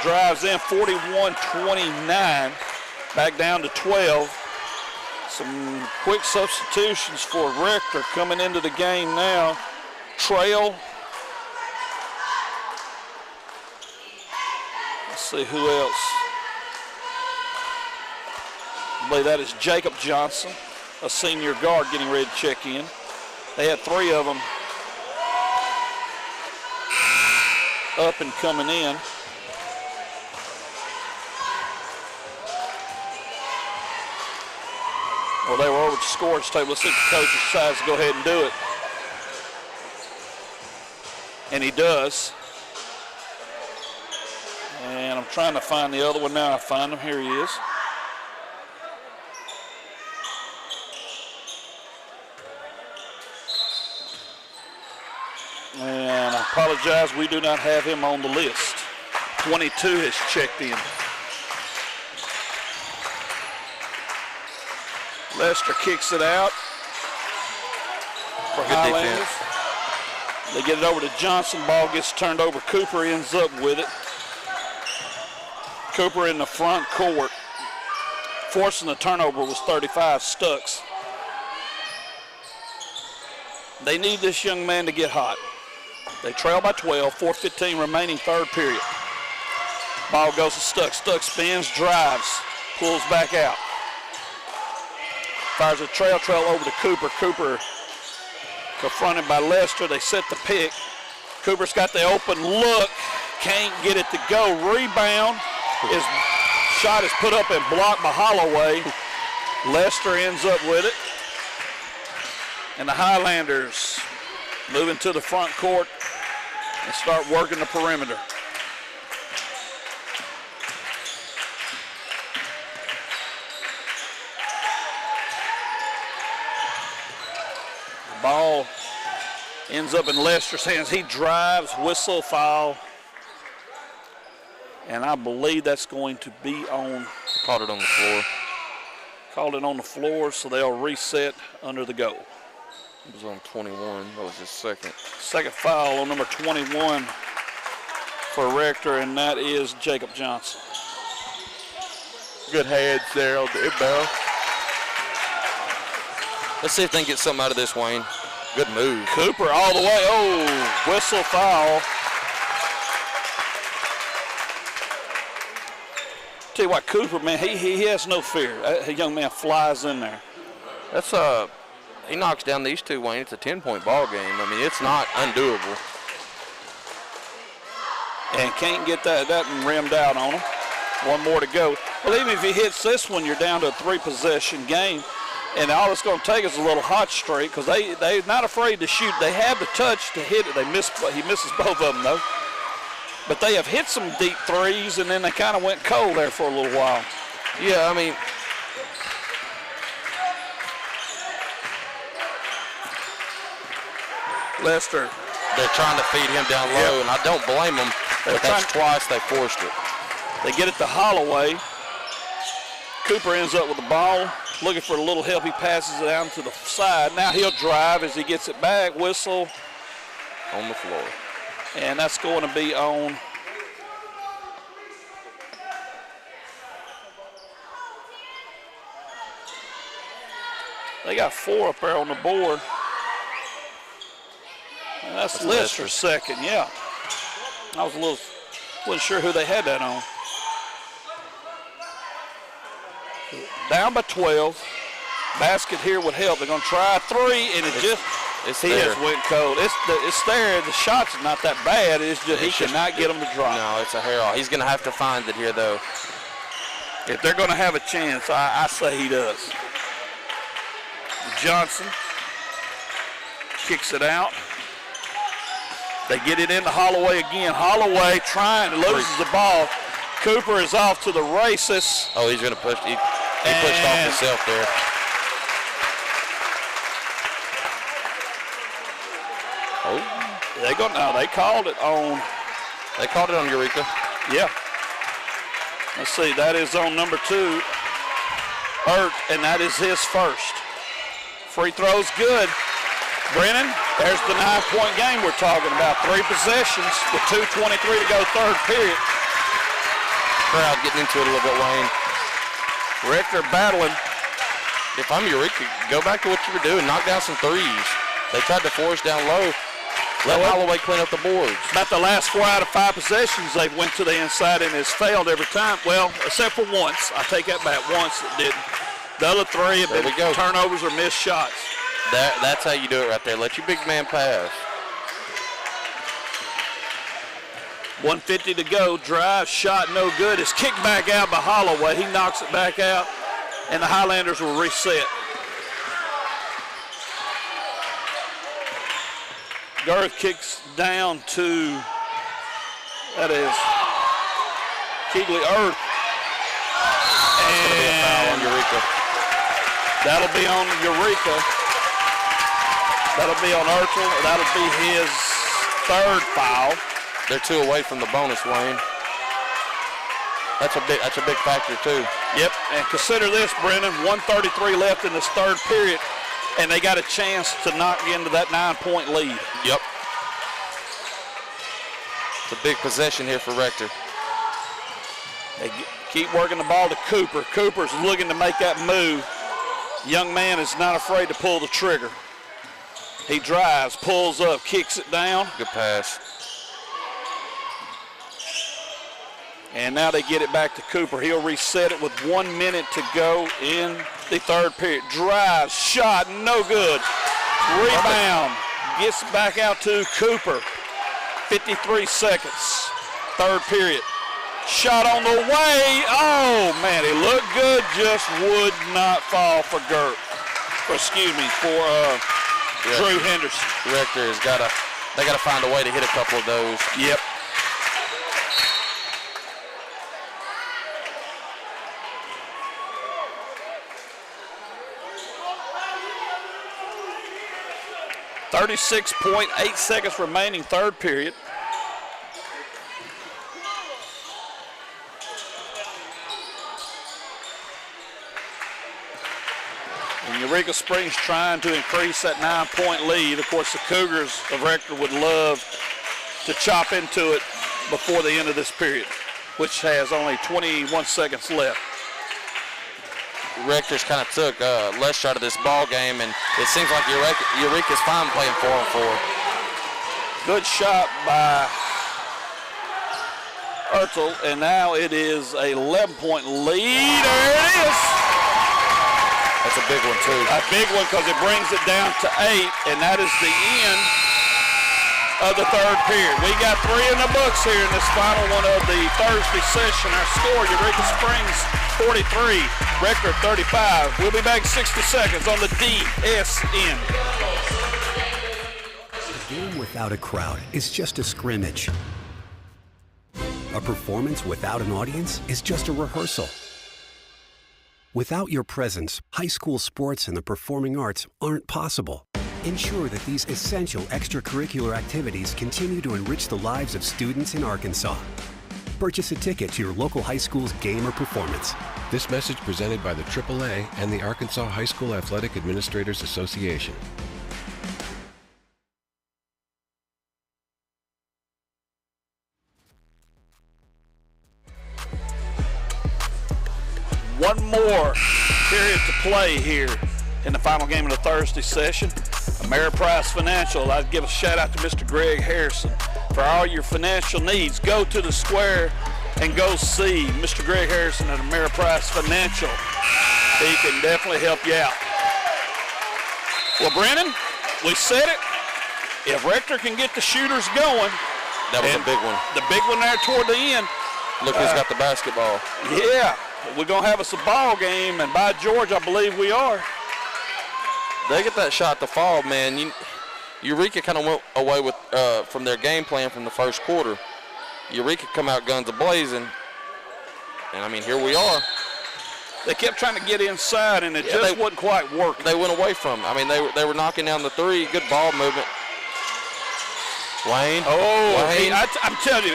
drives in 41-29, back down to 12. Some quick substitutions for Rector coming into the game now. Trail. Let's see who else. I believe that is Jacob Johnson, a senior guard getting ready to check in. They had three of them up and coming in. Well, they were over at the scores table. Let's see if the coach decides to go ahead and do it. And he does. And I'm trying to find the other one now. I find him. Here he is. And I apologize, we do not have him on the list. 22 has checked in. Lester kicks it out for Highlanders. They get it over to Johnson. Ball gets turned over. Cooper ends up with it. Cooper in the front court. Forcing the turnover was 35, Stutz. They need this young man to get hot. They trail by 12, 4:15 remaining third period. Ball goes to Stutz. Stutz spins, drives, pulls back out. Fires a trail over to Cooper. Cooper confronted by Lester. They set the pick. Cooper's got the open look. Can't get it to go. Rebound. His shot is put up and blocked by Holloway. Lester ends up with it. And the Highlanders moving to the front court and start working the perimeter. The ball ends up in Lester's hands. He drives, whistle, foul. And I believe that's going to be on. Caught it on the floor. Called it on the floor, so they'll reset under the goal. It was on 21. That was his second. Second foul on number 21 for Rector, and that is Jacob Johnson. Good hands there on the inbound. Let's see if they can get something out of this, Wayne. Good move. Cooper all the way. Oh, whistle foul. Tell you what, Cooper, man, he has no fear. That young man flies in there. That's he knocks down these two, Wayne. It's a 10-point ball game. I mean, it's not undoable. And can't get that rimmed out on him. One more to go. Well, even if he hits this one, you're down to a 3-possession game. And all it's going to take is a little hot streak because they're not afraid to shoot. They have the touch to hit it. He misses both of them, though. But they have hit some deep threes, and then they kind of went cold there for a little while. Yeah, I mean, Lester. They're trying to feed him down low, and I don't blame them. But that's twice they forced it. They get it to Holloway. Cooper ends up with the ball, looking for a little help. He passes it down to the side. Now he'll drive as he gets it back. Whistle on the floor. And that's going to be on they got 4 up there on the board. And that's Lester's second, yeah. I wasn't sure who they had that on. Down by 12. Basket here would help. They're going to try a 3, and he just went cold. It's there. The shot's not that bad. It's just he cannot get them to drop. No, it's a hair off. He's going to have to find it here, though. If they're going to have a chance, I say he does. Johnson kicks it out. They get it into Holloway again. Holloway loses the ball. Cooper is off to the races. Oh, he's going to push. He pushed off himself there. Oh, they called it on. They called it on Eureka. Yeah. Let's see. That is on number 2, and that is his first. Free throw's good. Brennan, there's the 9-point game we're talking about. 3 possessions with 2:23 to go, third period. Crowd getting into it a little bit, Wayne. Rector battling. If I'm Eureka, go back to what you were doing. Knock down some threes. They tried to force down low. Let Holloway clean up the boards. About the last 4 out of 5 possessions, they went to the inside and it's failed every time. Well, except for once. I take that back. Once it didn't. The other 3 have been turnovers or missed shots. That's how you do it right there. Let your big man pass. 1:50 to go. Drive, shot, no good. It's kicked back out by Holloway. He knocks it back out, and the Highlanders will reset. Girth kicks down to, that is Keegley Earth. And foul on Eureka. That'll be on Eureka. That'll be on Urkel. That'll be his 3rd foul. They're 2 away from the bonus, Wayne. That's a big factor too. Yep, and consider this, Brennan, 1:33 left in this 3rd period, and they got a chance to knock into that 9-point lead. Yep. It's a big possession here for Rector. They keep working the ball to Cooper. Cooper's looking to make that move. Young man is not afraid to pull the trigger. He drives, pulls up, kicks it down. Good pass. And now they get it back to Cooper. He'll reset it with 1 minute to go in the 3rd period. Drives, shot, no good. Rebound, gets back out to Cooper. 53 seconds, 3rd period. Shot on the way. Oh, man, he looked good, just would not fall for Drew Henderson. Rector has they got to find a way to hit a couple of those. Yep. .8 seconds remaining, 3rd period. And Eureka Springs trying to increase that 9-point lead. Of course, the Cougars of Rector would love to chop into it before the end of this period, which has only 21 seconds left. Rector's kind of took Lester out of this ball game, and it seems like Eureka's fine playing 4-on-4. Good shot by Ertel, and now it is a 11-point lead. There it is. That's a big one, too. A big one because it brings it down to 8, and that is the end of the third period. We got 3 in the books here in this final one of the Thursday session. Our score, Eureka Springs 43, Rector 35. We'll be back 60 seconds on the DSN. A game without a crowd is just a scrimmage. A performance without an audience is just a rehearsal. Without your presence, high school sports and the performing arts aren't possible. Ensure that these essential extracurricular activities continue to enrich the lives of students in Arkansas. Purchase a ticket to your local high school's game or performance. This message presented by the AAA and the Arkansas High School Athletic Administrators Association. One more period to play here in the final game of the Thursday session. Ameriprise Financial, I'd give a shout out to Mr. Greg Harrison. For all your financial needs, go to the square and go see Mr. Greg Harrison at Ameriprise Financial. He can definitely help you out. Well, Brennan, we said it. If Rector can get the shooters going. That was a big one. The big one there toward the end. Look who's got the basketball. Yeah. We're going to have us a ball game, and by George, I believe we are. They get that shot to fall, man. Eureka kind of went away with from their game plan from the first quarter. Eureka come out guns a-blazing, and, I mean, here we are. They kept trying to get inside, and it just wasn't quite working. They went away from it. I mean, they were knocking down the three. Good ball movement. Wayne. Oh, Wayne. I'm telling you,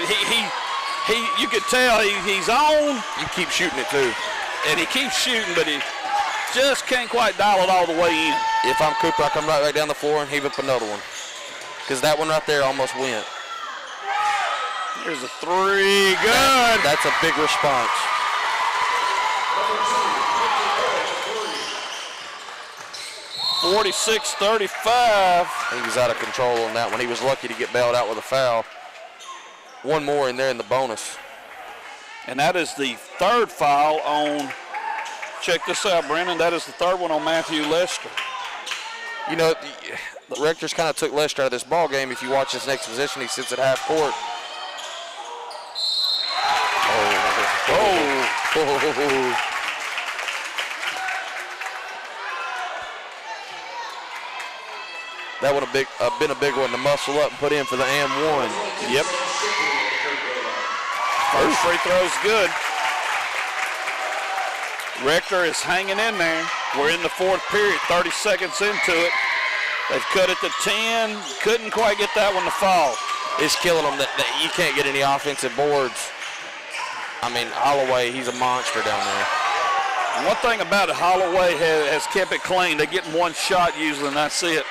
you could tell he's on. You keep shooting it too. And he keeps shooting, but he just can't quite dial it all the way in. If I'm Cooper, I come right back down the floor and heave up another one. Because that one right there almost went. Here's a three. Good. That's a big response. (46-35). He was out of control on that one. He was lucky to get bailed out with a foul. One more in there in the bonus. And that is the third foul on, check this out, Brennan, that is the third one on Matthew Lester. You know, the Rectors kind of took Lester out of this ball game. If you watch his next position, he sits at half court. Oh. That would have been a big one to muscle up and put in for the and one. Yep. First free throw's good. Rector is hanging in there. We're in the fourth period, 30 seconds into it. They've cut it to 10. Couldn't quite get that one to fall. It's killing them that you can't get any offensive boards. I mean, Holloway, he's a monster down there. One thing about it, Holloway has kept it clean. They're getting one shot usually, and that's it.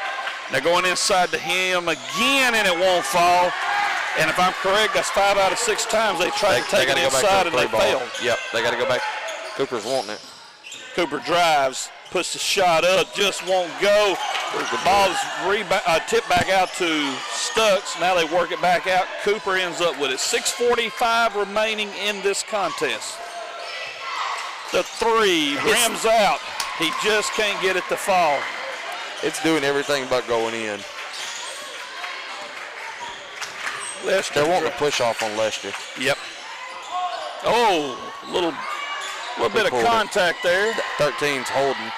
They're going inside to him again, and it won't fall. And if I'm correct, that's 5 out of 6 times they tried to take it inside and they failed. Yep, they got to go back. Cooper's wanting it. Cooper drives, puts the shot up, just won't go. The ball is tipped back out to Stux. Now they work it back out. Cooper ends up with it. 6:45 remaining in this contest. The three rims out. He just can't get it to fall. It's doing everything but going in. Lester. They're wanting to push off on Lester. Yep. Oh, a little bit of contact there. 13's holding.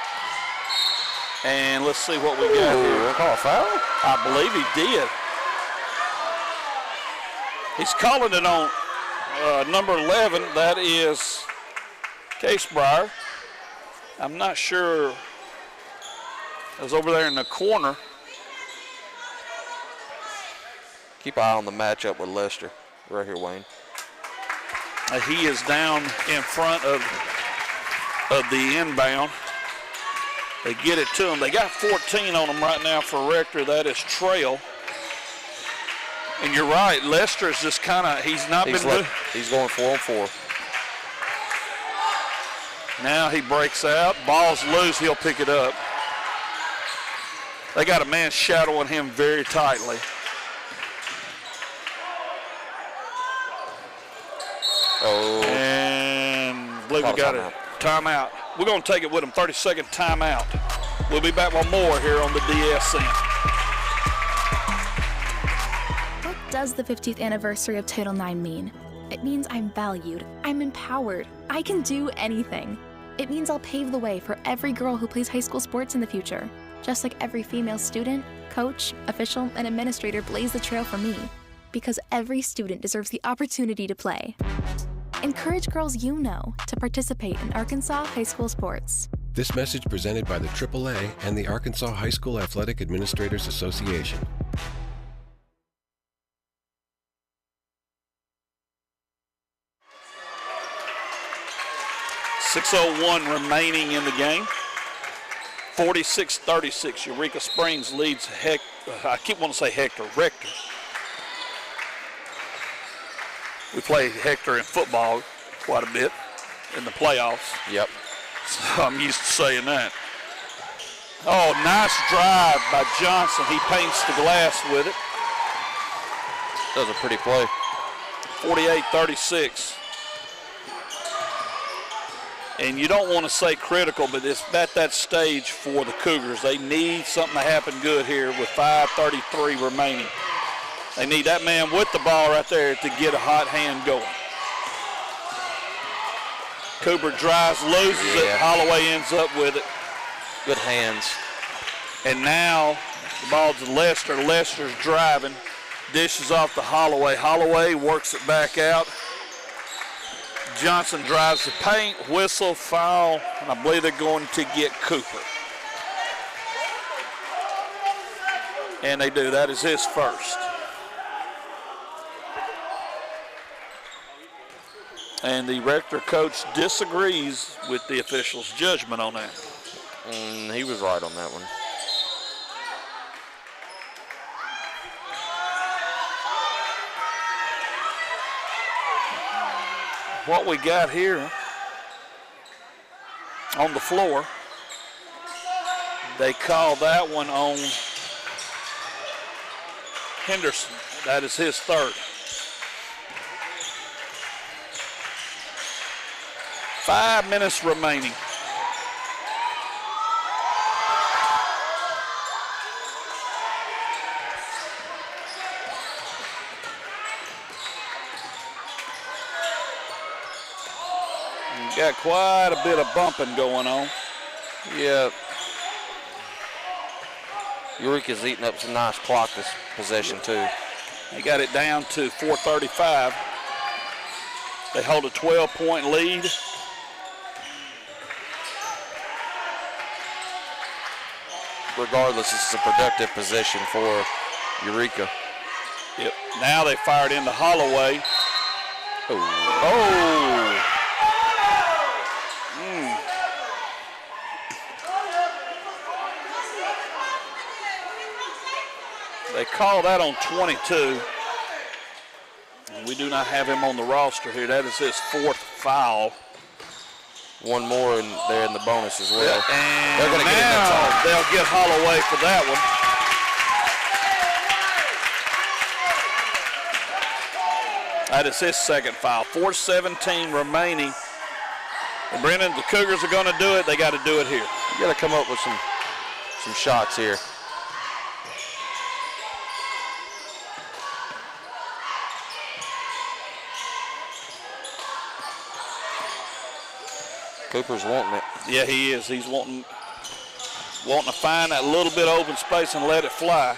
And let's see what we got here. Call a foul? I believe he did. He's calling it on number 11. That is Casebriar. I'm not sure. It was over there in the corner. Keep an eye on the matchup with Lester. Right here, Wayne. He is down in front of the inbound. They get it to him. They got 14 on him right now for Rector. That is Trail. And you're right, Lester's just kind of, he's not been good. He's going 4-on-4. Now he breaks out. Ball's loose. He'll pick it up. They got a man shadowing him very tightly. Oh. And I believe we got a timeout. We're going to take it with him. 30-second timeout. We'll be back with more here on the DSN. does the 50th anniversary of Title IX mean? It means I'm valued, I'm empowered, I can do anything. It means I'll pave the way for every girl who plays high school sports in the future, just like every female student, coach, official, and administrator blaze the trail for me, because every student deserves the opportunity to play. Encourage girls you know to participate in Arkansas high school sports. This message presented by the AAA and the Arkansas High School Athletic Administrators Association. .601 remaining in the game. 46-36. Eureka Springs leads I keep wanting to say Rector. We play Hector in football quite a bit in the playoffs. Yep. So I'm used to saying that. Oh, nice drive by Johnson. He paints the glass with it. That was a pretty play. 48-36. And you don't want to say critical, but it's at that stage for the Cougars. They need something to happen good here with 5:33 remaining. They need that man with the ball right there to get a hot hand going. Cooper drives, loses it. Holloway ends up with it. Good hands. And now the ball to Lester. Lester's driving. Dishes off to Holloway. Holloway works it back out. Johnson drives the paint, whistle, foul, and I believe they're going to get Cooper. And they do. That is his first. And the Rector coach disagrees with the official's judgment on that. He was right on that one. What we got here on the floor, they call that one on Henderson. That is his third. 5 minutes remaining. Got quite a bit of bumping going on. Yeah. Eureka's eating up some nice clock this possession too. They got it down to 4:35. They hold a 12-point lead. Regardless, it's a productive possession for Eureka. Yep. Now they fired into Holloway. Oh. They call that on 22. We do not have him on the roster here. That is his fourth foul. One more and they're in the bonus as well. And they're going to get in that time. They'll get Holloway for that one. That is his second foul. 4:17 remaining. And Brennan, the Cougars are going to do it. They got to do it here. You got to come up with some shots here. Cooper's wanting it. Yeah, he is. He's wanting to find that little bit of open space and let it fly.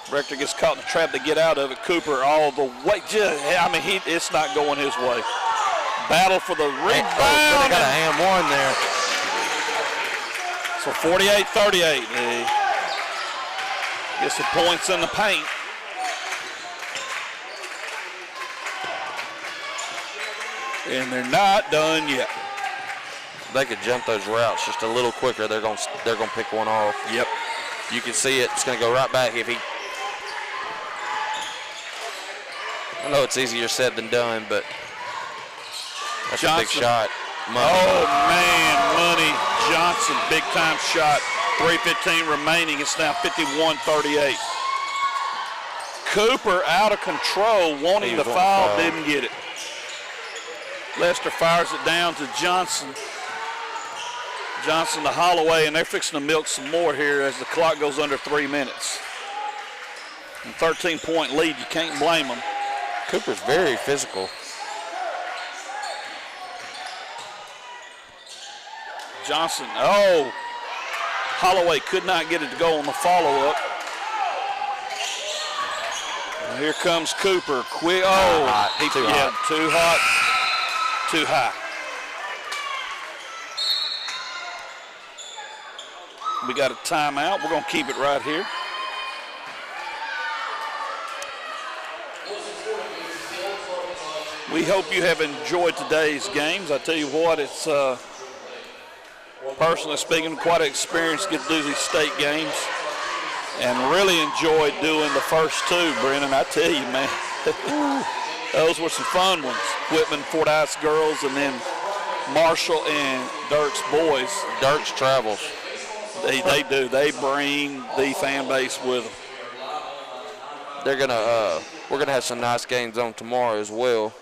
Rector gets caught in the trap to get out of it. Cooper all the way. It's not going his way. Battle for the rebound. They got a hand one there. So 48-38. Gets some points in the paint. And they're not done yet. They could jump those routes just a little quicker. They're gonna pick one off. Yep. You can see it. It's gonna go right back if he. I know it's easier said than done, but that's Johnson. A big shot. Money Johnson, big time shot. 3:15 remaining. It's now 51-38. Cooper out of control, wanting the foul, didn't get it. Lester fires it down to Johnson. Johnson to Holloway, and they're fixing to milk some more here as the clock goes under 3 minutes. 13-point lead, you can't blame them. Cooper's very physical. Johnson, oh, Holloway could not get it to go on the follow-up. And here comes Cooper, quick, too hot. Too hot, too high. We got a timeout, we're gonna keep it right here. We hope you have enjoyed today's games. I tell you what, it's personally speaking, quite an experience to get to do these state games, and really enjoyed doing the first two, Brennan. I tell you, man, those were some fun ones. Whitman, Fordyce girls, and then Marshall and Dirk's boys. Dirk's travels. They do. They bring the fan base with them. We're gonna have some nice games on tomorrow as well.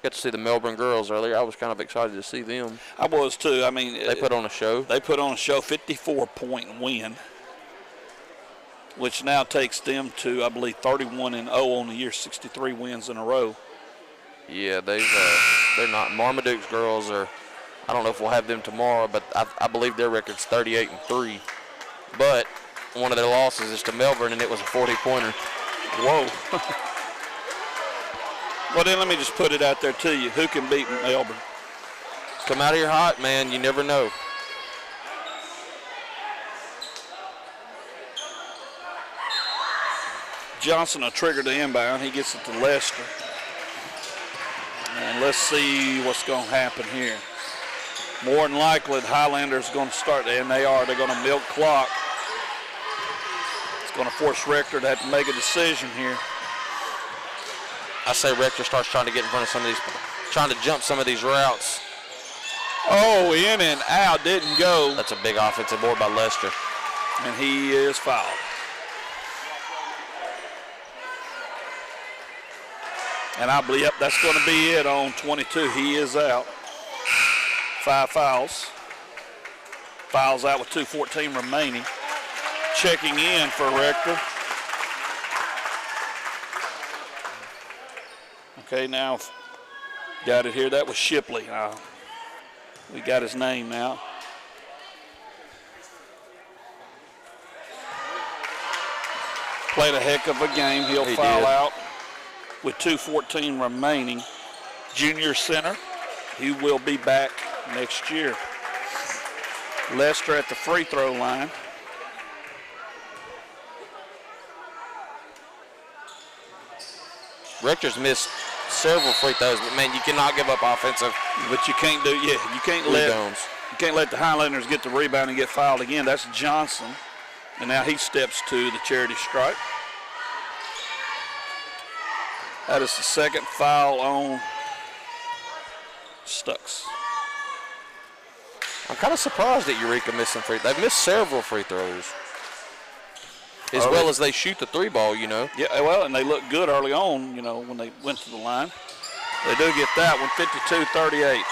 Got to see the Melbourne girls earlier. I was kind of excited to see them. I was too. I mean, they put on a show. They put on a show, 54-point win, which now takes them to, I believe, 31-0 on the year, 63 wins in a row. Yeah, they're not. Marmaduke's girls are. I don't know if we'll have them tomorrow, but I believe their record's 38-3. But one of their losses is to Melbourne, and it was a 40-pointer. Whoa. Well, then let me just put it out there to you. Who can beat Melbourne? Come out here hot, man. You never know. Johnson will trigger the inbound. He gets it to Lester. And let's see what's going to happen here. More than likely, the Highlanders are going to start, and they are. They're going to milk clock. It's going to force Rector to have to make a decision here. I say Rector starts trying to get in front of some of these, trying to jump some of these routes. Oh, in and out, didn't go. That's a big offensive board by Lester. And he is fouled. And I believe, yep, that's going to be it on 22. He is out. 5 fouls. Fouls out with 2:14 remaining. Checking in for Rector. Okay, now got it here. That was Shipley. We got his name now. Played a heck of a game. He'll foul out with 2:14 remaining. Junior center. He will be back next year. Lester at the free throw line. Rector's missed several free throws, but man, you cannot give up offensive. But you can't do, you can't let the Highlanders get the rebound and get fouled again. That's Johnson, and now he steps to the charity stripe. That is the second foul on Stux. I'm kind of surprised at Eureka missing free. They've missed several free throws. As well as they shoot the 3-ball, you know. Yeah, well, and they look good early on, you know, when they went to the line. They do get that one, 52-38.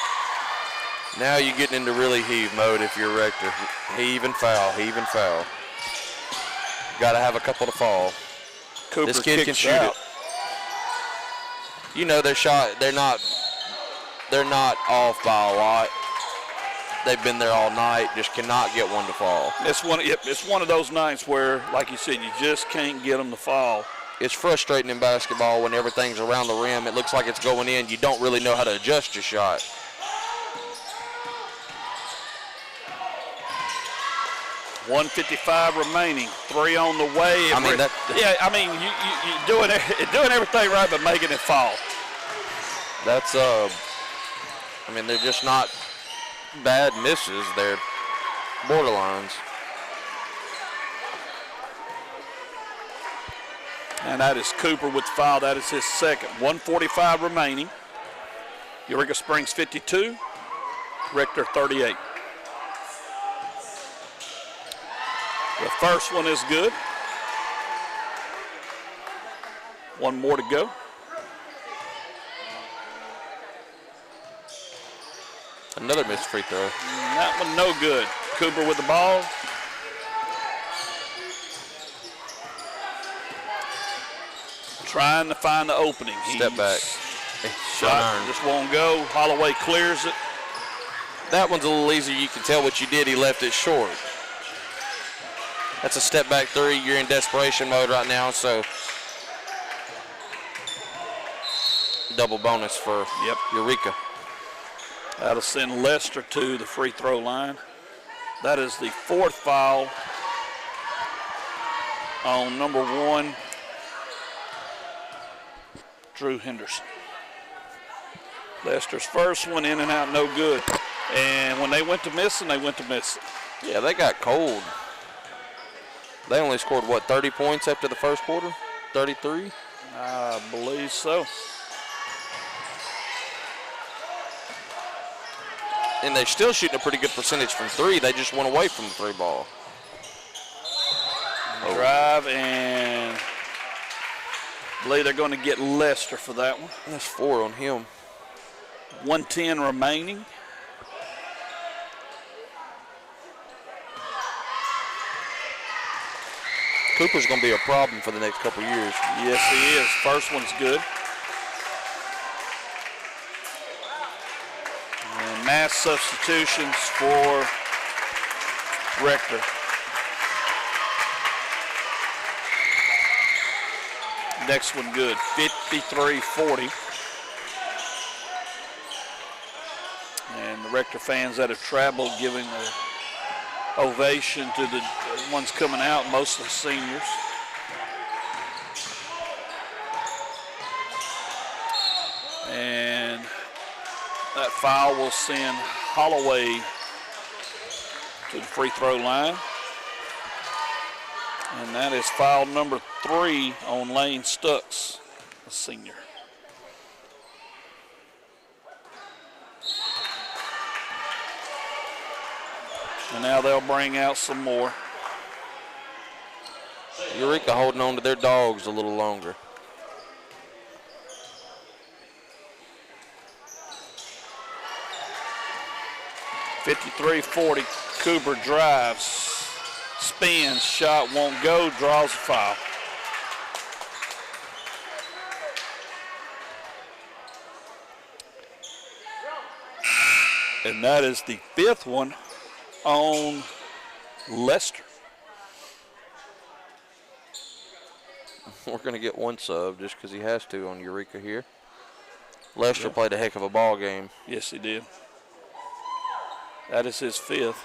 Now you're getting into really heave mode if you're Rector. Heave and foul, heave and foul. Got to have a couple to fall. Cooper this kid can shoot out. it. You know their shot, they're not off by a lot. They've been there all night, just cannot get one to fall. It's one of those nights where, like you said, you just can't get them to fall. It's frustrating in basketball when everything's around the rim. It looks like it's going in. You don't really know how to adjust your shot. $1:55 remaining. 3 on the way. I mean, you're doing everything right, but making it fall. That's they're just not bad misses. They're borderlines. And that is Cooper with the foul. That is his second. 1:45 remaining. Eureka Springs 52, Rector 38. The first one is good. One more to go. Another missed free throw. That one no good. Cooper with the ball. trying to find the opening. Step back. Shot just won't go. Holloway clears it. That one's a little easier. You can tell what you did. He left it short. That's a step back three. You're in desperation mode right now, so double bonus for Eureka. That'll send Lester to the free throw line. That is the fourth foul on number 1, Drew Henderson. Lester's first one in and out, no good. And when they went to missing, they went to missing. Yeah, they got cold. They only scored, 30 points after the first quarter? 33? I believe so. And they're still shooting a pretty good percentage from three. They just went away from the three ball. Drive, and I believe they're going to get Lester for that one. That's 4 on him. 1:10 remaining. Cooper's going to be a problem for the next couple years. Yes, he is. First one's good. And mass substitutions for Rector. Next one good, 53-40. And the Rector fans that have traveled giving an ovation to the ones coming out, mostly seniors. And that foul will send Holloway to the free throw line. And that is foul number 3 on Lane Stucks, a senior. And now they'll bring out some more. Eureka holding on to their dogs a little longer. .53-40, Cooper drives, spins, shot won't go, draws a foul. And that is the 5th one on Lester. We're going to get one sub just because he has to on Eureka here. Lester played a heck of a ball game. Yes, he did. That is his 5th.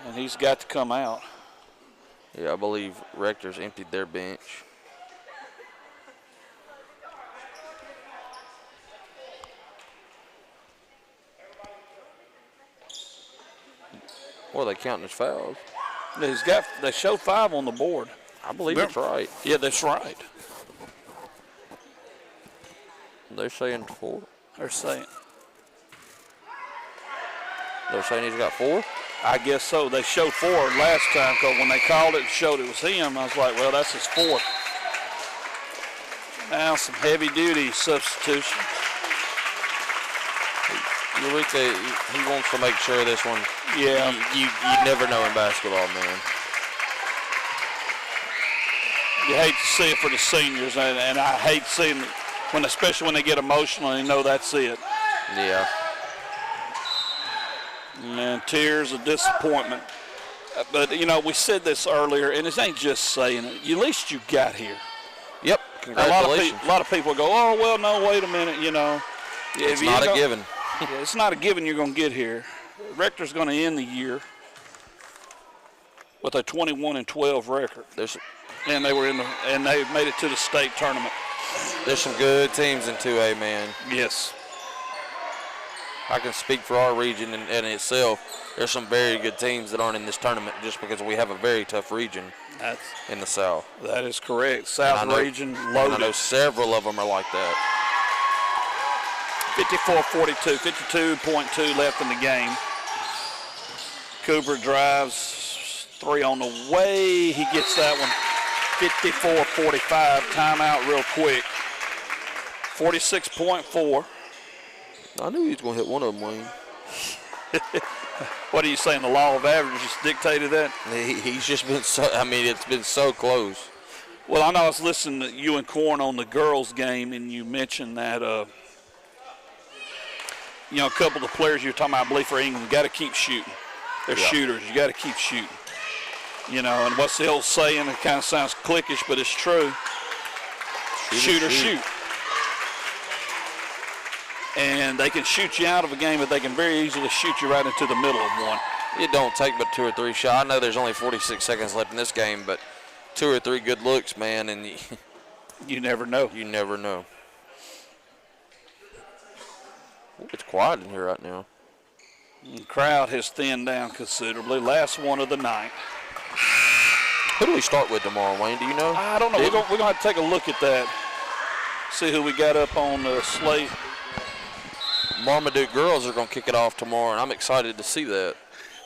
And he's got to come out. Yeah, I believe Rector's emptied their bench. Well, they counting his fouls. They show 5 on the board. I believe that's right. Yeah, that's right. They're saying 4. They're saying he's got 4? I guess so. They showed 4 last time because when they called it and showed it was him, I was like, well, that's his 4th. Now some heavy-duty substitution. Eureka, he wants to make sure this one. Yeah. You never know in basketball, man. You hate to see it for the seniors, and I hate seeing it, especially when they get emotional and they know that's it. Yeah. And tears of disappointment. But, we said this earlier, and it ain't just saying it. At least you got here. Yep, congratulations. A lot of people go, oh, well, no, wait a minute, It's not a given. Yeah, it's not a given you're going to get here. Rector's going to end the year with a 21-12 record. And they made it to the state tournament. There's some good teams in 2A, man. Yes. I can speak for our region in itself. There's some very good teams that aren't in this tournament just because we have a very tough region in the South. That is correct. South region loaded. I know several of them are like that. 54-42, 52.2 left in the game. Cooper drives, 3 on the way. He gets that one. 54-45, timeout real quick. 46.4. I knew he was going to hit one of them, Wayne. What are you saying, the law of averages dictated that? He's just been it's been so close. Well, I know I was listening to you and Corn on the girls' game, and you mentioned that, a couple of the players you were talking about, I believe, for England, got to keep shooting. They're shooters. You got to keep shooting. And what's the old saying? It kind of sounds cliquish, but it's true. Shoot. And they can shoot you out of a game, but they can very easily shoot you right into the middle of one. It don't take but 2 or 3 shots. I know there's only 46 seconds left in this game, but 2 or 3 good looks, man, and you never know. You never know. Ooh, it's quiet in here right now. The crowd has thinned down considerably. Last one of the night. Who do we start with tomorrow, Wayne? Do you know? I don't know. We're going to have to take a look at that. See who we got up on the slate. Marmaduke girls are going to kick it off tomorrow, and I'm excited to see that.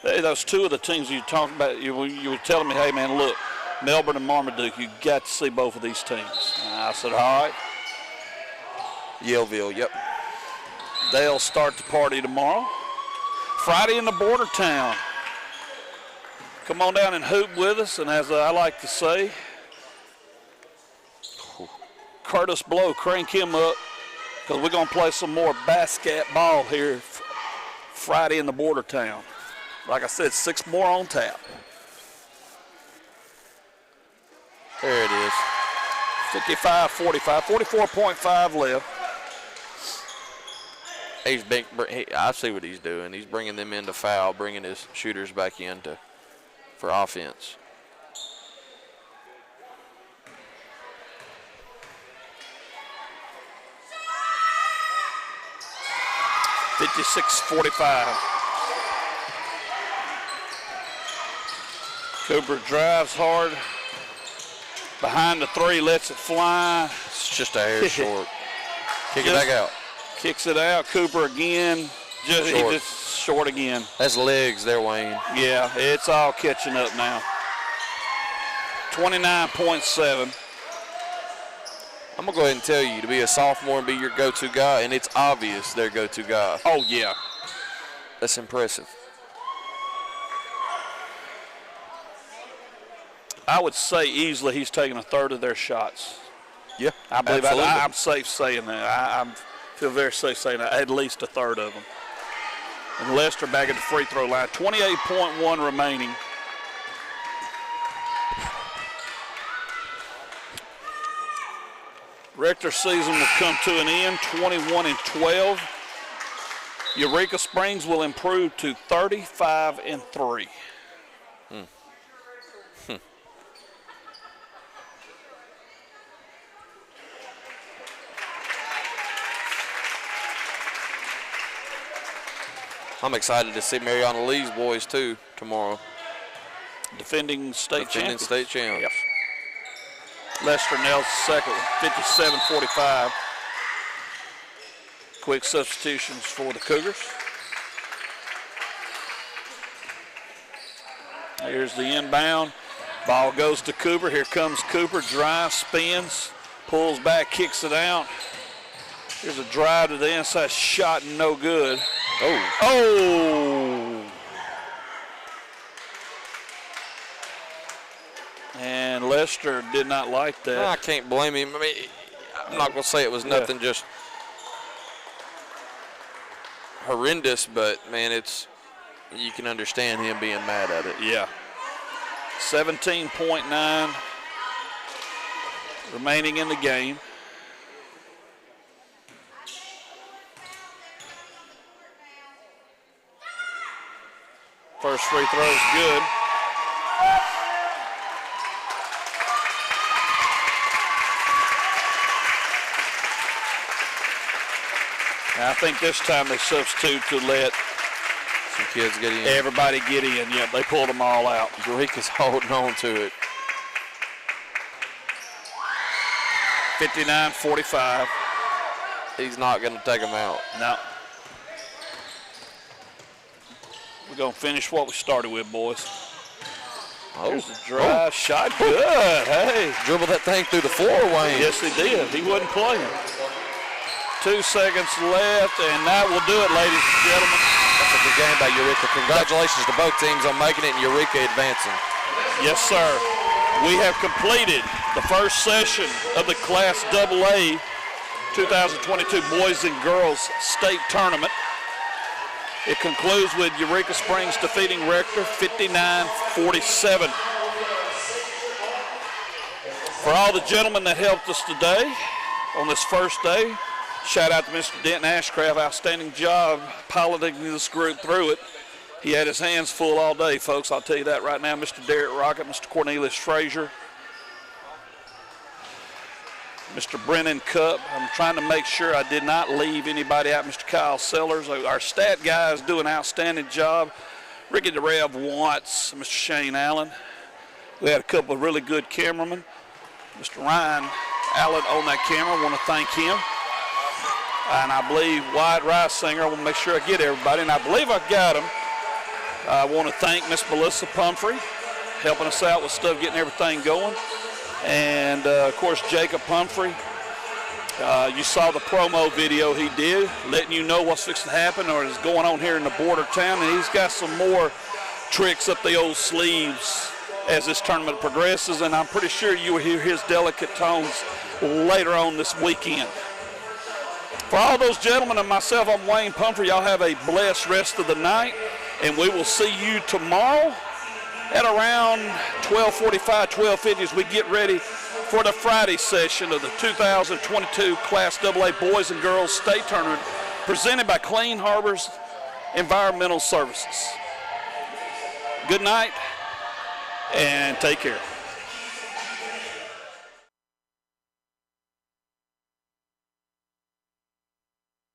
Hey, those 2 of the teams you talked about, you were telling me, hey, man, look, Melbourne and Marmaduke, you got to see both of these teams. And I said, all right. Yellville, yep. They'll start the party tomorrow. Friday in the border town. Come on down and hoop with us, and as I like to say, Curtis Blow, crank him up, because we're going to play some more basketball here Friday in the border town. Like I said, 6 more on tap. There it is. 55-45, 44.5 left. I see what he's doing. He's bringing them in to foul, bringing his shooters back in for offense. $56-45. Cooper drives hard. Behind the 3, lets it fly. It's just a hair short. Kick it back out. Kicks it out. Cooper again. Just short again. That's legs there, Wayne. Yeah, it's all catching up now. 29.7. I'm going to go ahead and tell you, to be a sophomore and be your go-to guy, and it's obvious their go-to guy. Oh, yeah. That's impressive. I would say easily he's taking a third of their shots. Yeah, I believe I'm safe saying that. I feel very safe saying that, at least a third of them. And Lester back at the free throw line. 28.1 remaining. Rector season will come to an end, 21-12. Eureka Springs will improve to 35-3. I'm excited to see Mariana Lee's boys, too, tomorrow. Defending state champions. Yep. Lester Nels second, 57-45. Quick substitutions for the Cougars. Here's the inbound. Ball goes to Cooper. Here comes Cooper. Drives, spins, pulls back, kicks it out. Here's a drive to the inside, shot no good. Oh! And Lester did not like that. I can't blame him. I mean, I'm not going to say it was nothing just horrendous, but, man, you can understand him being mad at it. Yeah. 17.9 remaining in the game. First free throw is good. I think this time they substitute to let some kids get in. Everybody get in. Yep, they pulled them all out. Eureka's holding on to it. 59-45. He's not going to take them out. No. We're going to finish what we started with, boys. There's the drive. Shot good. Hey. Dribbled that thing through the floor, Wayne. Yes, he did. He wasn't playing. 2 seconds left, and that will do it, ladies and gentlemen. That's a good game by Eureka. Congratulations to both teams on making it and Eureka advancing. Yes, sir. We have completed The first session of the Class AA 2022 Boys and Girls State Tournament. It concludes with Eureka Springs defeating Rector 59-47. For all the gentlemen that helped us today on this first day, shout out to Mr. Denton Ashcraft. Outstanding job piloting this group through it. He had his hands full all day, folks. I'll tell you that right now. Mr. Derek Rocket, Mr. Cornelius Frazier, Mr. Brennan Cupp. I'm trying to make sure I did not leave anybody out. Mr. Kyle Sellers, our stat guys do an outstanding job. Ricky DeRev Watts, Mr. Shane Allen. We had a couple of really good cameramen. Mr. Ryan Allen on that camera, I want to thank him. And I believe Wyatt Rice-Singer, I want to make sure I get everybody, and I believe I got him. I want to thank Miss Melissa Pumphrey, helping us out with stuff, getting everything going. And, of course, Jacob Pumphrey. You saw the promo video he did, letting you know what's fixing to happen or is going on here in the border town. And he's got some more tricks up the old sleeves as this tournament progresses. And I'm pretty sure you will hear his delicate tones later on this weekend. For all those gentlemen and myself, I'm Wayne Pumphrey. Y'all have a blessed rest of the night. And we will see you tomorrow at around 12:45, 12:50 as we get ready for the Friday session of the 2022 Class AA Boys and Girls State Tournament presented by Clean Harbors Environmental Services. Good night and take care.